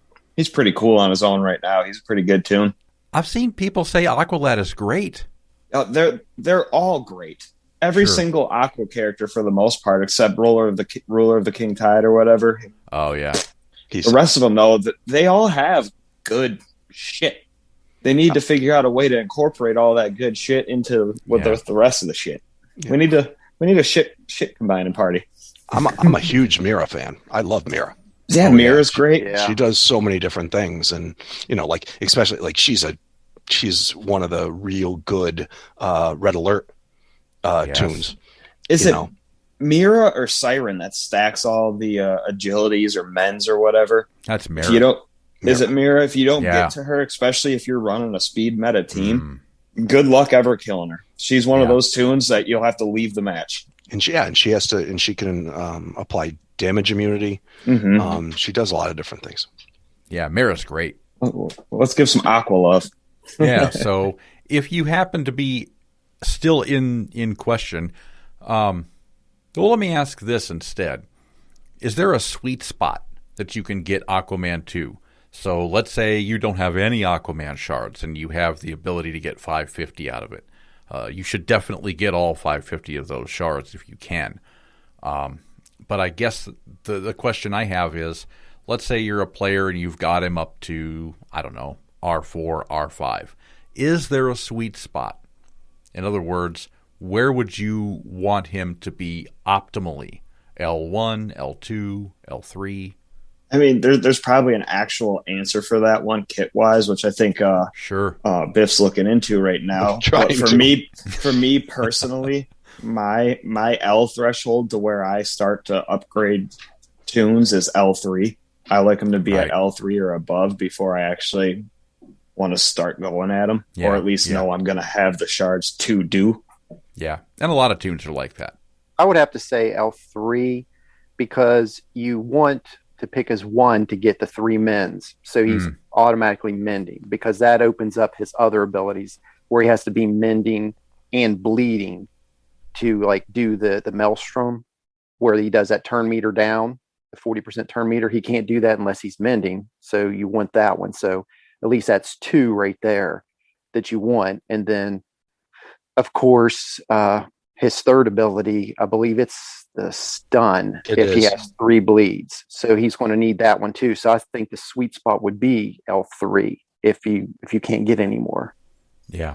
pretty cool on his own right now. He's a pretty good toon. I've seen people say Aqualad is great. They're all great. Every single Aqua character, for the most part, except Ruler of the King Tide or whatever. Oh yeah. The rest of them, though, that they all have good shit. They need to figure out a way to incorporate all that good shit into the rest of the shit. Yeah. We need a shit combining party. I'm a huge Mira fan. I love Mira. Yeah, Mira's great. She does so many different things, and especially she's one of the real good Red Alert toons. Is it Mira or Siren that stacks all the agilities or mens or whatever? That's Mira. Is it Mira? If you don't get to her, especially if you're running a speed meta team, good luck ever killing her. She's one of those toons that you'll have to leave the match. And she has to, and she can apply damage immunity. Mm-hmm. She does a lot of different things. Yeah, Mira's great. Let's give some Aqua love. Yeah. So if you happen to be still in question, well, let me ask this instead: is there a sweet spot that you can get Aquaman to? So let's say you don't have any Aquaman shards and you have the ability to get 550 out of it. You should definitely get all 550 of those shards if you can. But I guess the question I have is, let's say you're a player and you've got him up to, I don't know, R4, R5. Is there a sweet spot? In other words, where would you want him to be optimally? L1, L2, L3? I mean, there's probably an actual answer for that one, kit-wise, which I think Biff's looking into right now. But for me personally, my L threshold to where I start to upgrade toons is L3. I like them to be at L3 or above before I actually want to start going at them, or at least know I'm going to have the shards to do. Yeah, and a lot of toons are like that. I would have to say L3 because you want to pick as one to get the 3 mends. So he's automatically mending, because that opens up his other abilities where he has to be mending and bleeding to do the maelstrom, where he does that turn meter down, the 40% turn meter. He can't do that unless he's mending. So you want that one. So at least that's 2 right there that you want. And then, of course, his third ability, I believe it's the stun he has 3 bleeds. So he's going to need that one too. So I think the sweet spot would be L3 if you can't get any more. Yeah.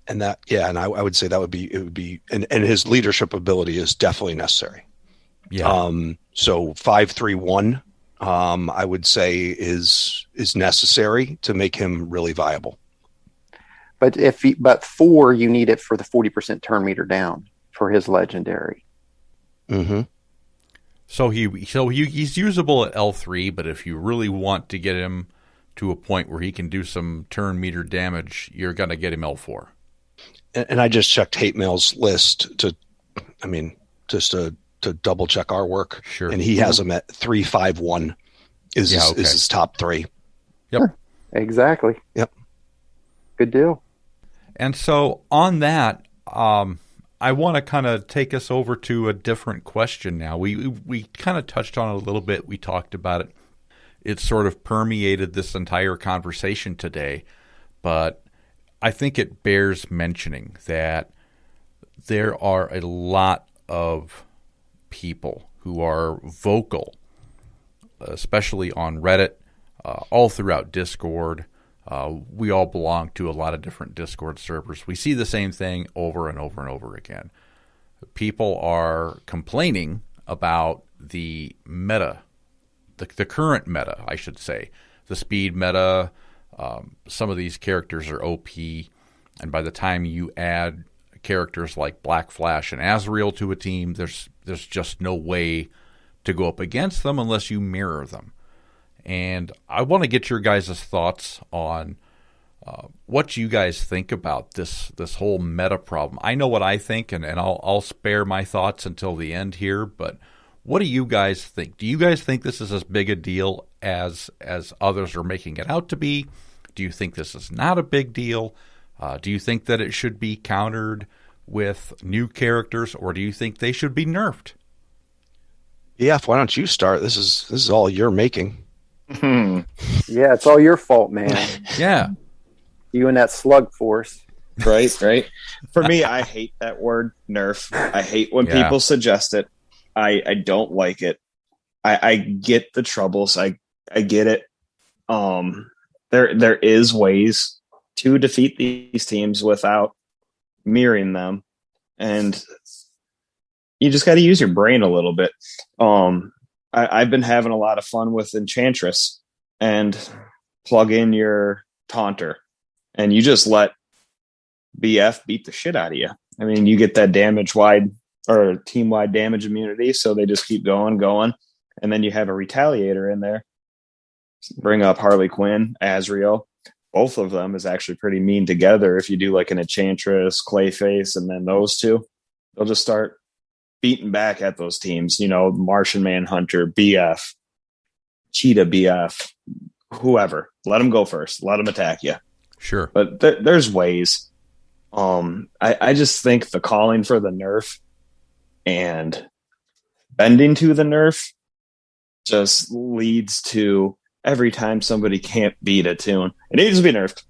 And I would say it would be and his leadership ability is definitely necessary. Yeah. So 5-3-1 I would say is necessary to make him really viable. But 4, you need it for the 40% turn meter down for his legendary. Mm-hmm. So he's usable at L3, but if you really want to get him to a point where he can do some turn meter damage, you're going to get him L4. And I just checked Hate Mail's list to double check our work. Sure. And he has him at 3-5-1 is his top 3. Yep. Huh. Exactly. Yep. Good deal. And so on that, I want to kind of take us over to a different question now. We kind of touched on it a little bit. We talked about it. It sort of permeated this entire conversation today, but I think it bears mentioning that there are a lot of people who are vocal, especially on Reddit, all throughout Discord. We all belong to a lot of different Discord servers. We see the same thing over and over and over again. People are complaining about the meta, the current meta, I should say. The speed meta, some of these characters are OP, and by the time you add characters like Black Flash and Azrael to a team, there's just no way to go up against them unless you mirror them. And I want to get your guys' thoughts on what you guys think about this whole meta problem. I know what I think, and I'll spare my thoughts until the end here, but what do you guys think? Do you guys think this is as big a deal as others are making it out to be? Do you think this is not a big deal? Do you think that it should be countered with new characters, or do you think they should be nerfed? Yeah, why don't you start? This is all you're making. Yeah, it's all your fault, man. Yeah. You and that slug force. Right. For me, I hate that word nerf. I hate when people suggest it. I don't like it. I get the troubles. I get it. There is ways to defeat these teams without mirroring them, and you just got to use your brain a little bit. I've been having a lot of fun with Enchantress, and plug in your Taunter, and you just let BF beat the shit out of you. I mean, you get that damage-wide or team-wide damage immunity, so they just keep going, and then you have a Retaliator in there. Bring up Harley Quinn, Azrael. Both of them is actually pretty mean together. If you do like an Enchantress, Clayface, and then those two, they'll just start beating back at those teams. You know, Martian Manhunter, BF, Cheetah BF, whoever. Let them go first. Let them attack you. Sure. But there's ways. I just think the calling for the nerf and bending to the nerf just leads to every time somebody can't beat a tune, it needs to be nerfed.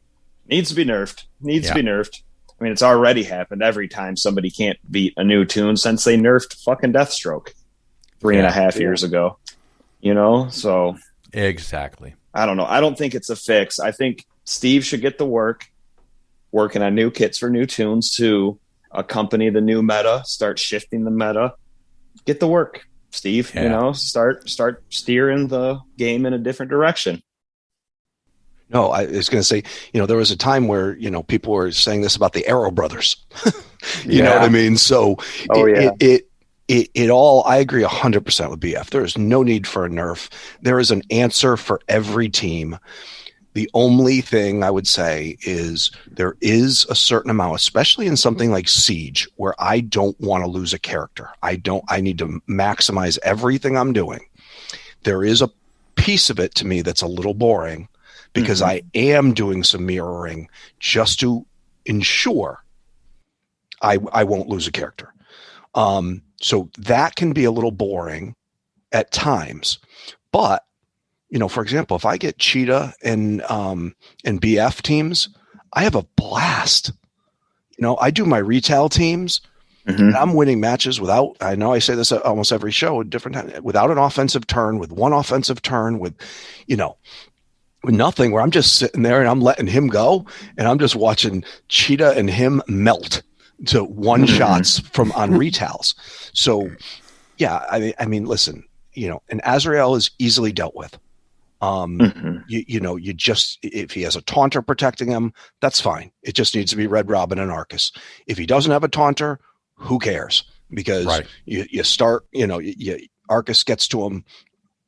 To be nerfed. I mean, it's already happened every time somebody can't beat a new tune since they nerfed fucking Deathstroke 3.5 years ago. You know, so exactly. I don't know. I don't think it's a fix. I think Steve should get the working on new kits for new tunes to accompany the new meta, start shifting the meta. Get the work, Steve. You know, start steering the game in a different direction. No, I was going to say, you know, there was a time where, you know, people were saying this about the Arrow brothers. You know what I mean? So it all, I agree 100% with BF. There is no need for a nerf. There is an answer for every team. The only thing I would say is there is a certain amount, especially in something like Siege, where I don't want to lose a character. I need to maximize everything I'm doing. There is a piece of it to me that's a little boring because I am doing some mirroring just to ensure I won't lose a character. So that can be a little boring at times, but you know, for example, if I get Cheetah and BF teams, I have a blast. You know, I do my retail teams, and I'm winning matches without. I know I say this at almost every show, without an offensive turn, with one offensive turn, with, you know, with nothing. Where I'm just sitting there and I'm letting him go, and I'm just watching Cheetah and him melt to one shots from on retails. So, yeah, I mean, listen, you know, and Azrael is easily dealt with. You know, you just, if he has a taunter protecting him, that's fine. It just needs to be Red Robin and Arcus. If he doesn't have a taunter, who cares? Because you start, you know, Arcus gets to him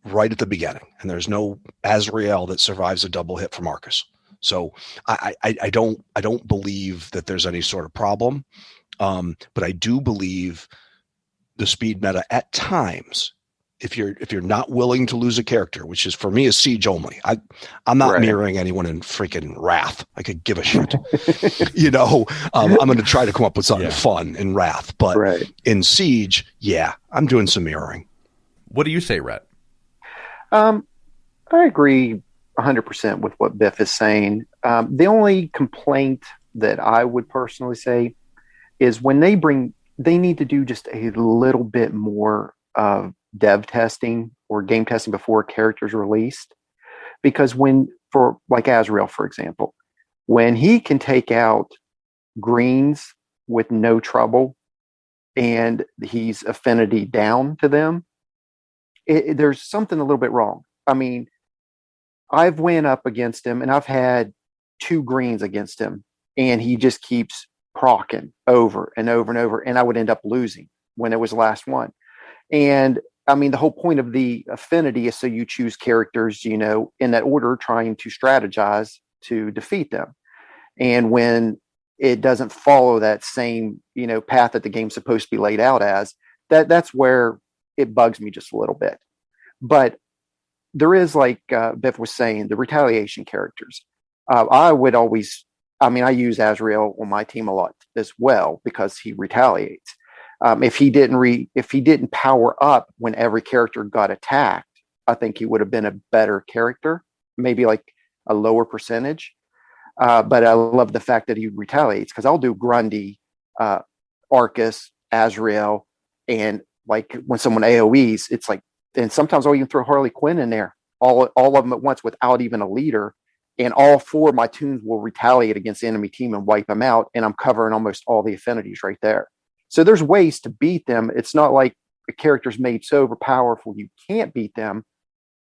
right at the beginning, and there's no Azrael that survives a double hit from Arcus. So I don't believe that there's any sort of problem. But I do believe the speed meta at times, if you're not willing to lose a character, which is for me is Siege only. I'm not mirroring anyone in freaking Wrath. I could give a shit. You know, I'm going to try to come up with something fun in Wrath, but in Siege, I'm doing some mirroring. What do you say, Rhett? I agree 100% with what Biff is saying. The only complaint that I would personally say is when they need to do just a little bit more of dev testing or game testing before a character's released. Because for like Azrael, for example, when he can take out greens with no trouble and he's affinity down to them, there's something a little bit wrong. I mean, I've went up against him and I've had 2 greens against him and he just keeps procking over and over and over. And I would end up losing when it was the last one. And I mean, the whole point of the affinity is so you choose characters, in that order, trying to strategize to defeat them. And when it doesn't follow that same, path that the game's supposed to be laid out as, that's where it bugs me just a little bit. But there is, like Biff was saying, the retaliation characters. I use Azrael on my team a lot as well because he retaliates. If he didn't power up when every character got attacked, I think he would have been a better character, maybe like a lower percentage. But I love the fact that he retaliates because I'll do Grundy, Arcus, Azrael, and like when someone AoEs, it's like, and sometimes I'll even throw Harley Quinn in there, all of them at once without even a leader. And all 4 of my toons will retaliate against the enemy team and wipe them out. And I'm covering almost all the affinities right there. So there's ways to beat them. It's not like the character's made so overpowerful you can't beat them.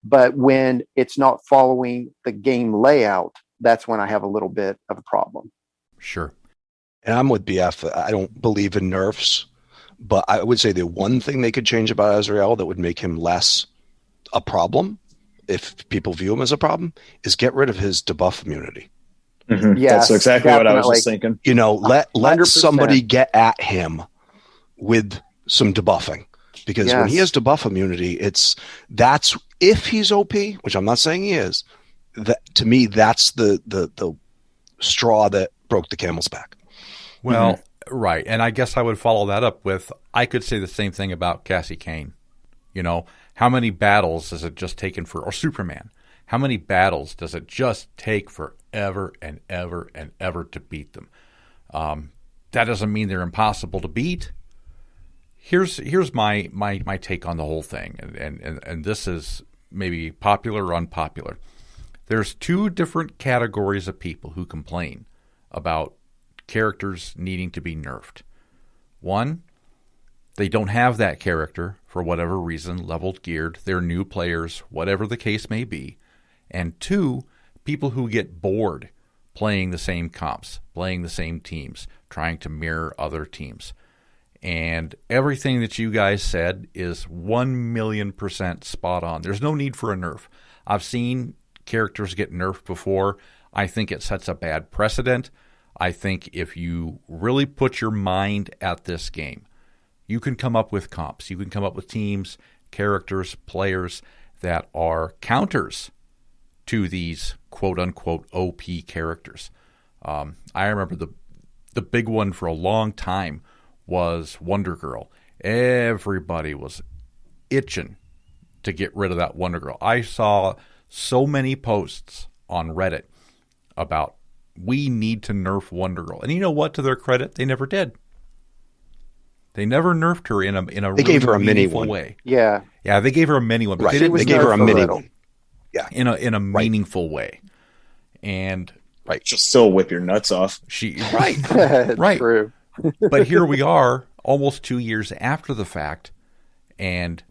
But when it's not following the game layout, that's when I have a little bit of a problem. Sure. And I'm with BF. I don't believe in nerfs, but I would say the one thing they could change about Azrael that would make him less a problem, if people view him as a problem, is get rid of his debuff immunity. Mm-hmm. Yes, that's exactly definitely. What I was just thinking. Let 100%. Somebody get at him with some debuffing, because when he has debuff immunity, that's if he's OP, which I'm not saying he is. That to me, that's the straw that broke the camel's back. Well, right, and I guess I would follow that up with I could say the same thing about Cassie Kane. How many battles has it just taken or Superman? How many battles does it just take forever and ever and ever to beat them? That doesn't mean they're impossible to beat. Here's my take on the whole thing, and this is maybe popular or unpopular. There's 2 different categories of people who complain about characters needing to be nerfed. One, they don't have that character for whatever reason, leveled, geared, they're new players, whatever the case may be. And 2, people who get bored playing the same comps, playing the same teams, trying to mirror other teams. And everything that you guys said is 1,000,000% spot on. There's no need for a nerf. I've seen characters get nerfed before. I think it sets a bad precedent. I think if you really put your mind at this game, you can come up with comps. You can come up with teams, characters, players that are counters to these quote-unquote OP characters. I remember the big one for a long time was Wonder Girl. Everybody was itching to get rid of that Wonder Girl. I saw so many posts on Reddit about we need to nerf Wonder Girl. And you know what? To their credit, they never did. They never nerfed her in a they really gave her a mini meaningful one. way. Yeah. Yeah, they gave her a mini one. But right. They gave her a mini one. Yeah. In a meaningful way. And right. She'll still whip your nuts off. Right. True. But here we are, almost 2 years after the fact, and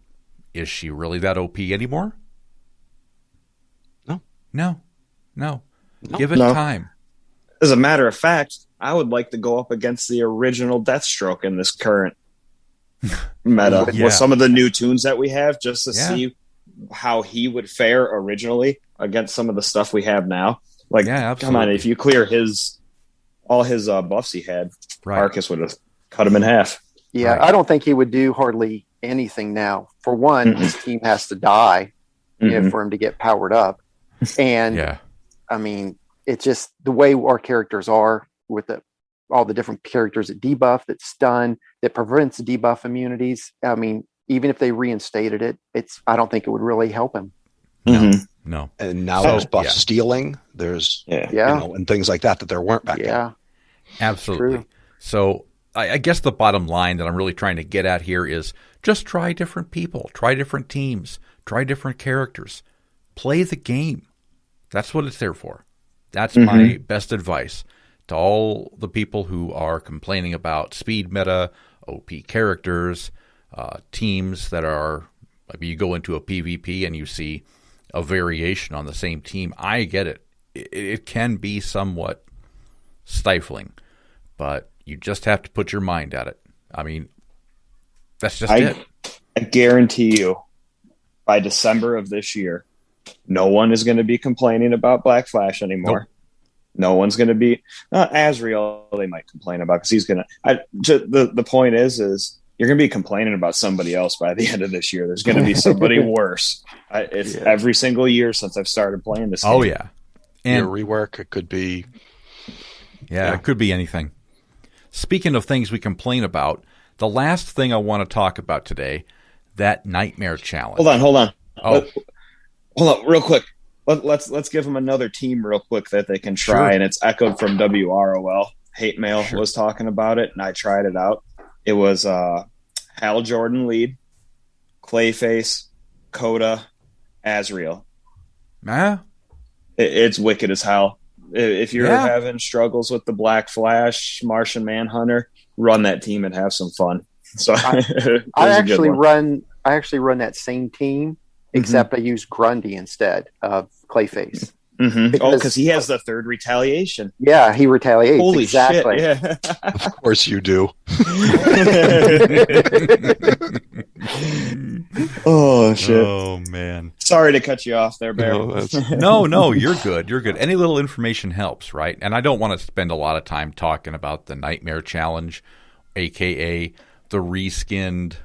is she really that OP anymore? No. Give it time. As a matter of fact, I would like to go up against the original Deathstroke in this current meta with some of the new toons that we have, just to see how he would fare originally against some of the stuff we have now. Like, come on, if you clear all his buffs he had, Arcus would have cut him in half. Yeah, I don't think he would do hardly anything now. For one, his team has to die for him to get powered up. And, I mean, it's just the way our characters are with all the different characters that debuff, that stun, that prevents debuff immunities. I mean, even if they reinstated it, I don't think it would really help him. No. And now there's buff stealing. There's, and things like that there weren't back then. Absolutely. True. So I guess the bottom line that I'm really trying to get at here is just try different people, try different teams, try different characters, play the game. That's what it's there for. That's my best advice to all the people who are complaining about speed meta, OP characters, teams that are, maybe you go into a PvP and you see a variation on the same team. I get it. It can be somewhat stifling, but you just have to put your mind at it. I mean, that's just it. I guarantee you, by December of this year, no one is going to be complaining about Black Flash anymore. Nope. No one's going to be Azrael. They might complain about because he's going to. The point is you're going to be complaining about somebody else by the end of this year. There's going to be somebody worse. It's every single year since I've started playing this game. Oh yeah, and rework. It could be. Yeah, it could be anything. Speaking of things we complain about, the last thing I want to talk about today, that Nightmare Challenge. Hold on. Oh. Hold on, real quick. Let's give them another team real quick that they can try, and it's echoed from WROL. Hate Mail was talking about it, and I tried it out. It was Hal Jordan lead, Clayface, Coda, Azrael. It's wicked as hell. If you're having struggles with the Black Flash, Martian Manhunter, run that team and have some fun. So I actually run that same team. Except I use Grundy instead of Clayface. Because he has the third retaliation. Yeah, he retaliates. Holy exactly. shit! Yeah. Of course you do. Oh shit! Oh man! Sorry to cut you off there, Bear. No, you're good. You're good. Any little information helps, right? And I don't want to spend a lot of time talking about the Nightmare Challenge, aka the reskinned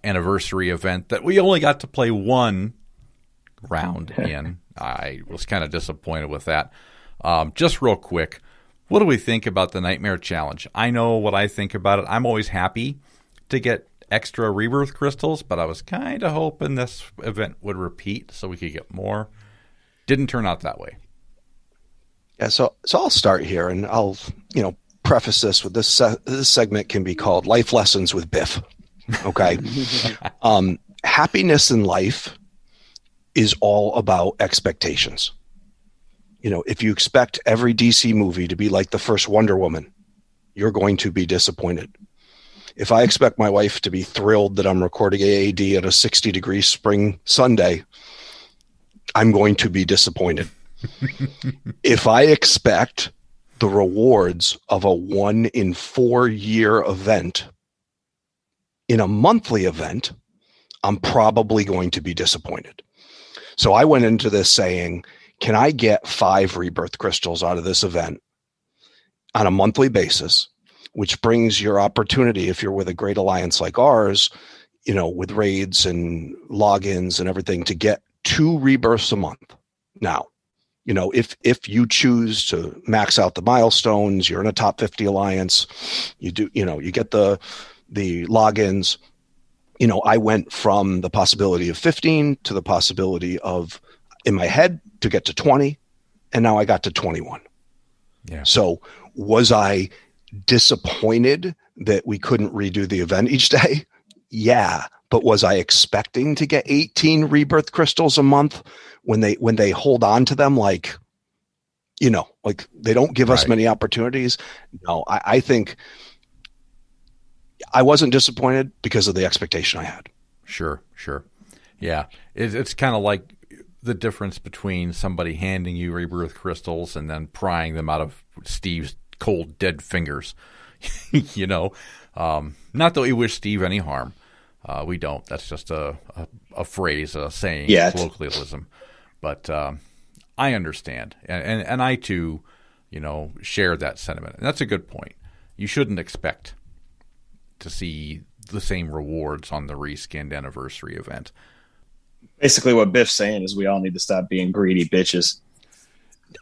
anniversary event that we only got to play one round in. I was kind of disappointed with that. Just real quick, what do we think about the Nightmare Challenge? I know what I think about it. I'm always happy to get extra rebirth crystals, but I was kind of hoping this event would repeat so we could get more. Didn't turn out that way. Yeah, so I'll start here, and I'll preface this with this segment can be called Life Lessons with Biff. Okay. Happiness in life is all about expectations. If you expect every DC movie to be like the first Wonder Woman, you're going to be disappointed. If I expect my wife to be thrilled that I'm recording AAD at a 60-degree spring Sunday, I'm going to be disappointed. If I expect the rewards of a 1 in 4 year event in a monthly event, I'm probably going to be disappointed. So I went into this saying, can I get 5 rebirth crystals out of this event on a monthly basis, which brings your opportunity, if you're with a great alliance like ours, with raids and logins and everything, to get 2 rebirths a month. Now, if you choose to max out the milestones, you're in a top 50 alliance, you get the logins. I went from the possibility of 15 to the possibility of, in my head, to get to 20, and now I got to 21. Yeah. So was I disappointed that we couldn't redo the event each day? Yeah. But was I expecting to get 18 rebirth crystals a month when they hold on to them like they don't give us many opportunities? No, I think I wasn't disappointed because of the expectation I had. Sure. Yeah. It's kind of like the difference between somebody handing you rebirth crystals and then prying them out of Steve's cold, dead fingers. Not that we wish Steve any harm. We don't. That's just a phrase, a saying, colloquialism. But I understand. And I, too, share that sentiment. And that's a good point. You shouldn't expect to see the same rewards on the reskinned anniversary event. Basically, what Biff's saying is we all need to stop being greedy bitches.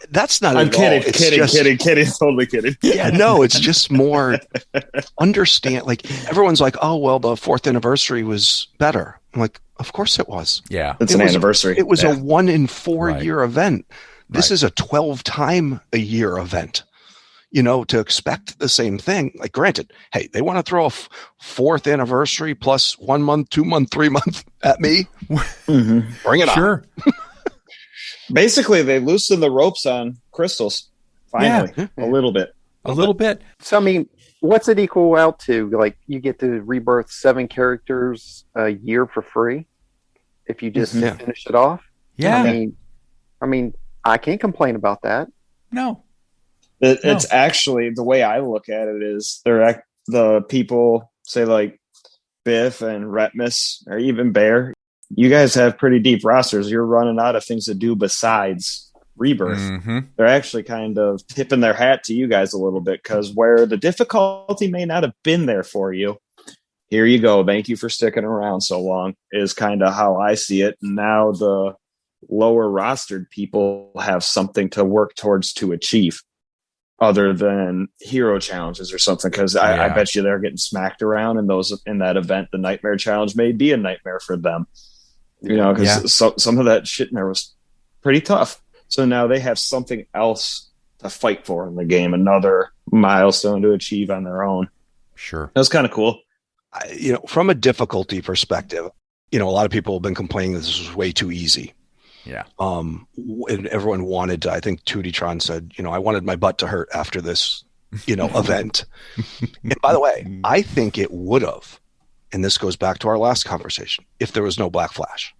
That's not. I'm kidding. Kidding. Totally kidding. Yeah, no, it's just more understand. Like everyone's like, oh well, the 4th anniversary was better. I'm like, of course it was. Yeah, it's an anniversary. It was a 1 in 4 year event. This is a 12 time a year event. to expect the same thing. Like, granted, hey, they want to throw a 4th anniversary plus 1 month, 2 month, 3 month at me. Mm-hmm. Bring it on. Basically, they loosened the ropes on crystals. Finally, a little bit. A little bit. So, I mean, what's it equal out to? Like, you get to rebirth 7 characters a year for free if you just finish it off. Yeah. I mean, I can't complain about that. No. It's actually, the way I look at it is the people, say like Biff and Retmus or even Bear, you guys have pretty deep rosters. You're running out of things to do besides Rebirth. Mm-hmm. They're actually kind of tipping their hat to you guys a little bit, because where the difficulty may not have been there for you, here you go. Thank you for sticking around so long, is kind of how I see it. Now the lower rostered people have something to work towards to achieve other than hero challenges or something, because I bet you they're getting smacked around, and those in that event, the Nightmare Challenge may be a nightmare for them. Because some of that shit in there was pretty tough. So now they have something else to fight for in the game, another milestone to achieve on their own. Sure. That was kind of cool. From a difficulty perspective, a lot of people have been complaining that this was way too easy. Yeah. And everyone wanted to, I think Tootytron said, I wanted my butt to hurt after this, event. And by the way, I think it would have, and this goes back to our last conversation, if there was no Black Flash.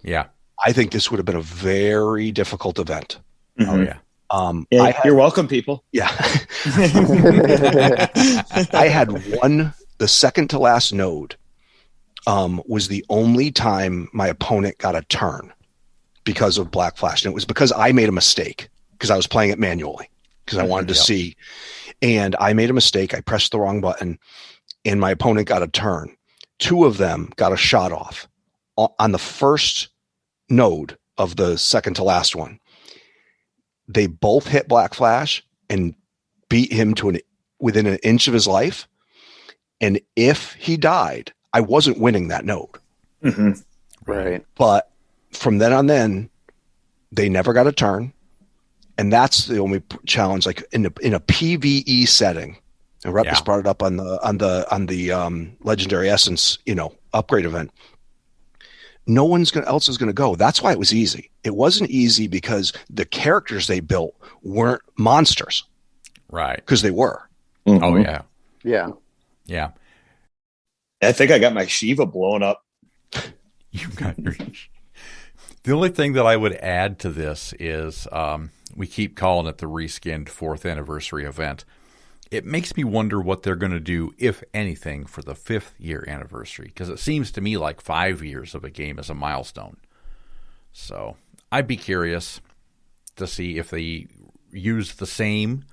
Yeah. I think this would have been a very difficult event. Mm-hmm. Oh, yeah. You're welcome, people. Yeah. I had the second to last node was the only time my opponent got a turn because of Black Flash. And it was because I made a mistake, because I was playing it manually, because I wanted to see. And I made a mistake. I pressed the wrong button, and my opponent got a turn. 2 of them got a shot off on the first node of the second to last one. They both hit Black Flash and beat him to within an inch of his life. And if he died, I wasn't winning that node. Mm-hmm. Right. But from then on, they never got a turn. And that's the only challenge, like in a PvE setting. And Repus brought it up on the Legendary Essence, upgrade event. No one's else is going to go. That's why it was easy. It wasn't easy because the characters they built weren't monsters. Right. Because they were. Mm-hmm. Oh, yeah. Yeah. Yeah. I think I got my Shiva blown up. You got your... The only thing that I would add to this is we keep calling it the reskinned 4th anniversary event. It makes me wonder what they're going to do, if anything, for the 5th year anniversary, because it seems to me like 5 years of a game is a milestone. So I'd be curious to see if they use the same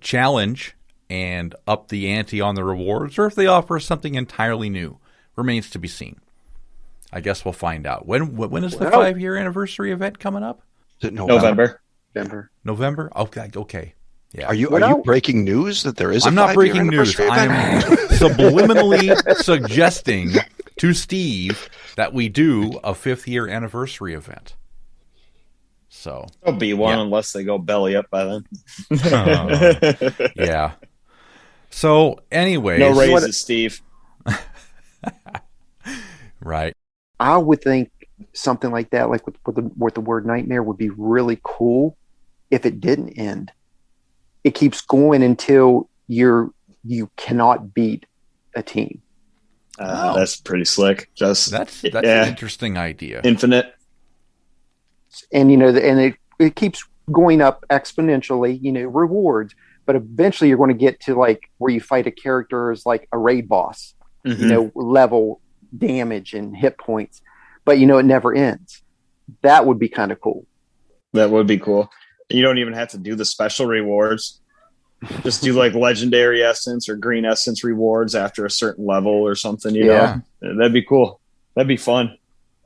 challenge and up the ante on the rewards, or if they offer something entirely new. Remains to be seen. I guess we'll find out. When is the 5-year anniversary event coming up? Is it November? November? Okay. Yeah. Are you breaking news that there is I'm not breaking news. I'm subliminally suggesting to Steve that we do a 5th year anniversary event. So there'll be one unless they go belly up by then. Yeah. So anyways. No raises, Steve. Right. I would think something like that, like with the word nightmare, would be really cool if it didn't end. It keeps going until you cannot beat a team. That's pretty slick. That's an interesting idea. Infinite. And and it keeps going up exponentially, rewards, but eventually you're going to get to like where you fight a character as like a raid boss, level damage and hit points, but it never ends. That would be kind of cool. That would be cool. You don't even have to do the special rewards. Just do like legendary essence or green essence rewards after a certain level or something, you know? That'd be cool. That'd be fun.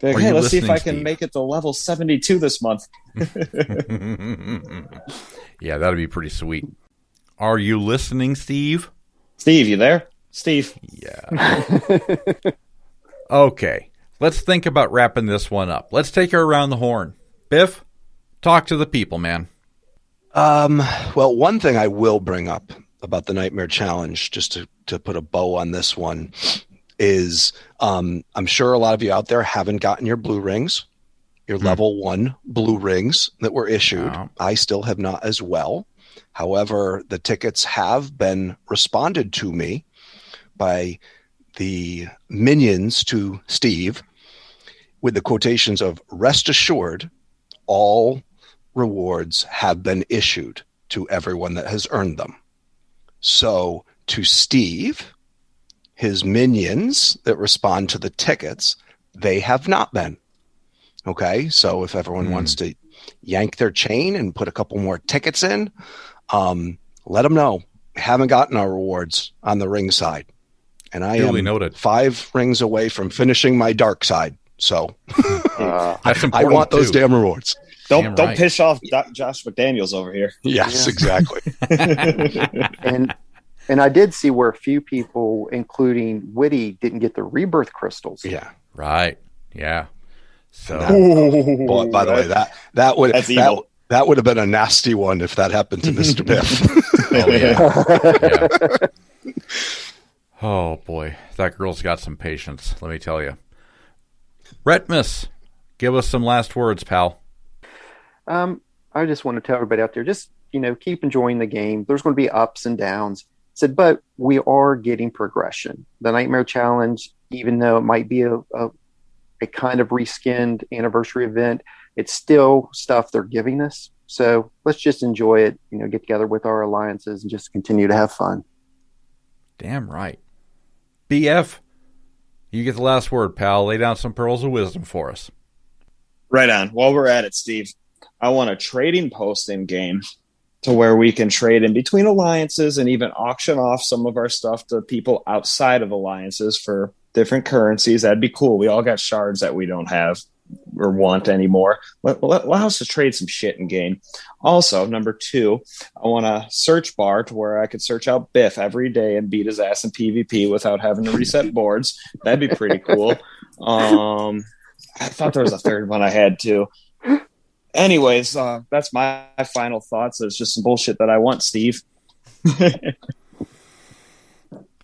Like, hey, let's see if I can make it to level 72 this month. Yeah, that'd be pretty sweet. Are you listening, Steve? Steve, you there? Steve. Yeah. Okay. Let's think about wrapping this one up. Let's take her around the horn. Biff, talk to the people, man. Well, one thing I will bring up about the Nightmare Challenge, just to put a bow on this one, is I'm sure a lot of you out there haven't gotten your blue rings, your level 1 blue rings that were issued. Wow. I still have not as well. However, the tickets have been responded to me by the minions to Steve with the quotations of "rest assured, all rewards have been issued to everyone that has earned them." So to Steve, his minions that respond to the tickets, they have not been. Okay, so if everyone wants to yank their chain and put a couple more tickets in, let them know. Haven't gotten our rewards on the ring side. And I am noted. 5 rings away from finishing my dark side. So that's important. I want those damn rewards. Don't piss off Josh McDaniels over here. Yes, exactly. And I did see where a few people, including Witty, didn't get the rebirth crystals. Yeah. Right. Yeah. So, boy, by the way, that would have been a nasty one if that happened to Mr. Biff. Yeah. Oh boy, that girl's got some patience. Let me tell you. Retmus, give us some last words, pal. I just want to tell everybody out there, just keep enjoying the game. There's going to be ups and downs. But we are getting progression. The Nightmare Challenge, even though it might be a kind of reskinned anniversary event, it's still stuff they're giving us. So let's just enjoy it, get together with our alliances and just continue to have fun. Damn right. BF, you get the last word, pal. Lay down some pearls of wisdom for us. Right on. While we're at it, Steve, I want a trading post in game to where we can trade in between alliances and even auction off some of our stuff to people outside of alliances for different currencies. That'd be cool. We all got shards that we don't have or want anymore. Allow us to trade some shit in game. Also, number 2, I want a search bar to where I could search out Biff every day and beat his ass in PvP without having to reset boards. That'd be pretty cool. I thought there was a third one I had too. Anyways, that's my final thoughts. It's just some bullshit that I want, Steve.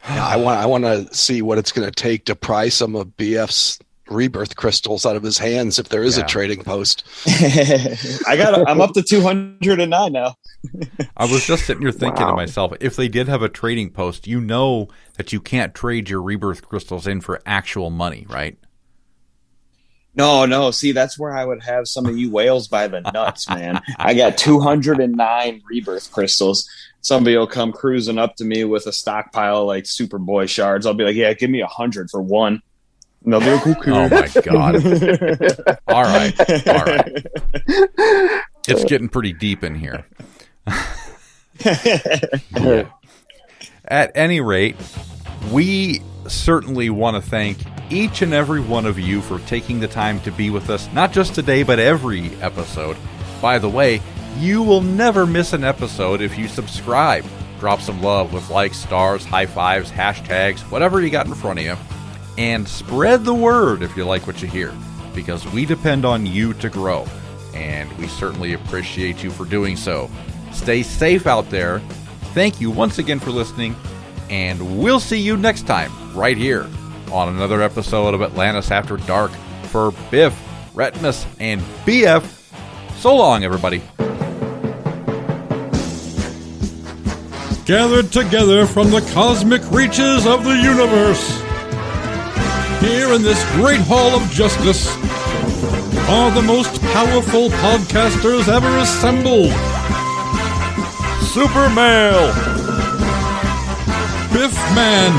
I want to see what it's going to take to pry some of BF's rebirth crystals out of his hands if there is a trading post. I'm up to 209 now. I was just sitting here thinking to myself, if they did have a trading post, that you can't trade your rebirth crystals in for actual money, right? No. See, that's where I would have some of you whales by the nuts, man. I got 209 rebirth crystals. Somebody will come cruising up to me with a stockpile like Superboy shards. I'll be like, yeah, give me 100 for one. And they'll be like, okay. Oh, my God. All right. It's getting pretty deep in here. Yeah. At any rate, we certainly want to thank each and every one of you for taking the time to be with us, not just today, but every episode. By the way, you will never miss an episode if you subscribe. Drop some love with likes, stars, high fives, hashtags, whatever you got in front of you. And spread the word if you like what you hear, because we depend on you to grow. And we certainly appreciate you for doing so. Stay safe out there. Thank you once again for listening. And we'll see you next time, right here, on another episode of Atlantis After Dark. For Biff, Retmus, and BF, so long, everybody. Gathered together from the cosmic reaches of the universe, here in this great hall of justice, are the most powerful podcasters ever assembled. Super Male, Biff Man,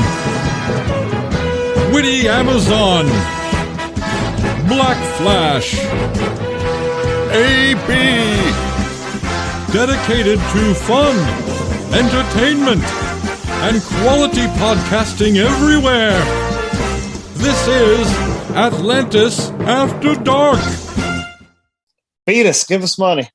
Witty Amazon, Black Flash, AB, dedicated to fun, entertainment, and quality podcasting everywhere. This is Atlantis After Dark. Beat us. Give us money.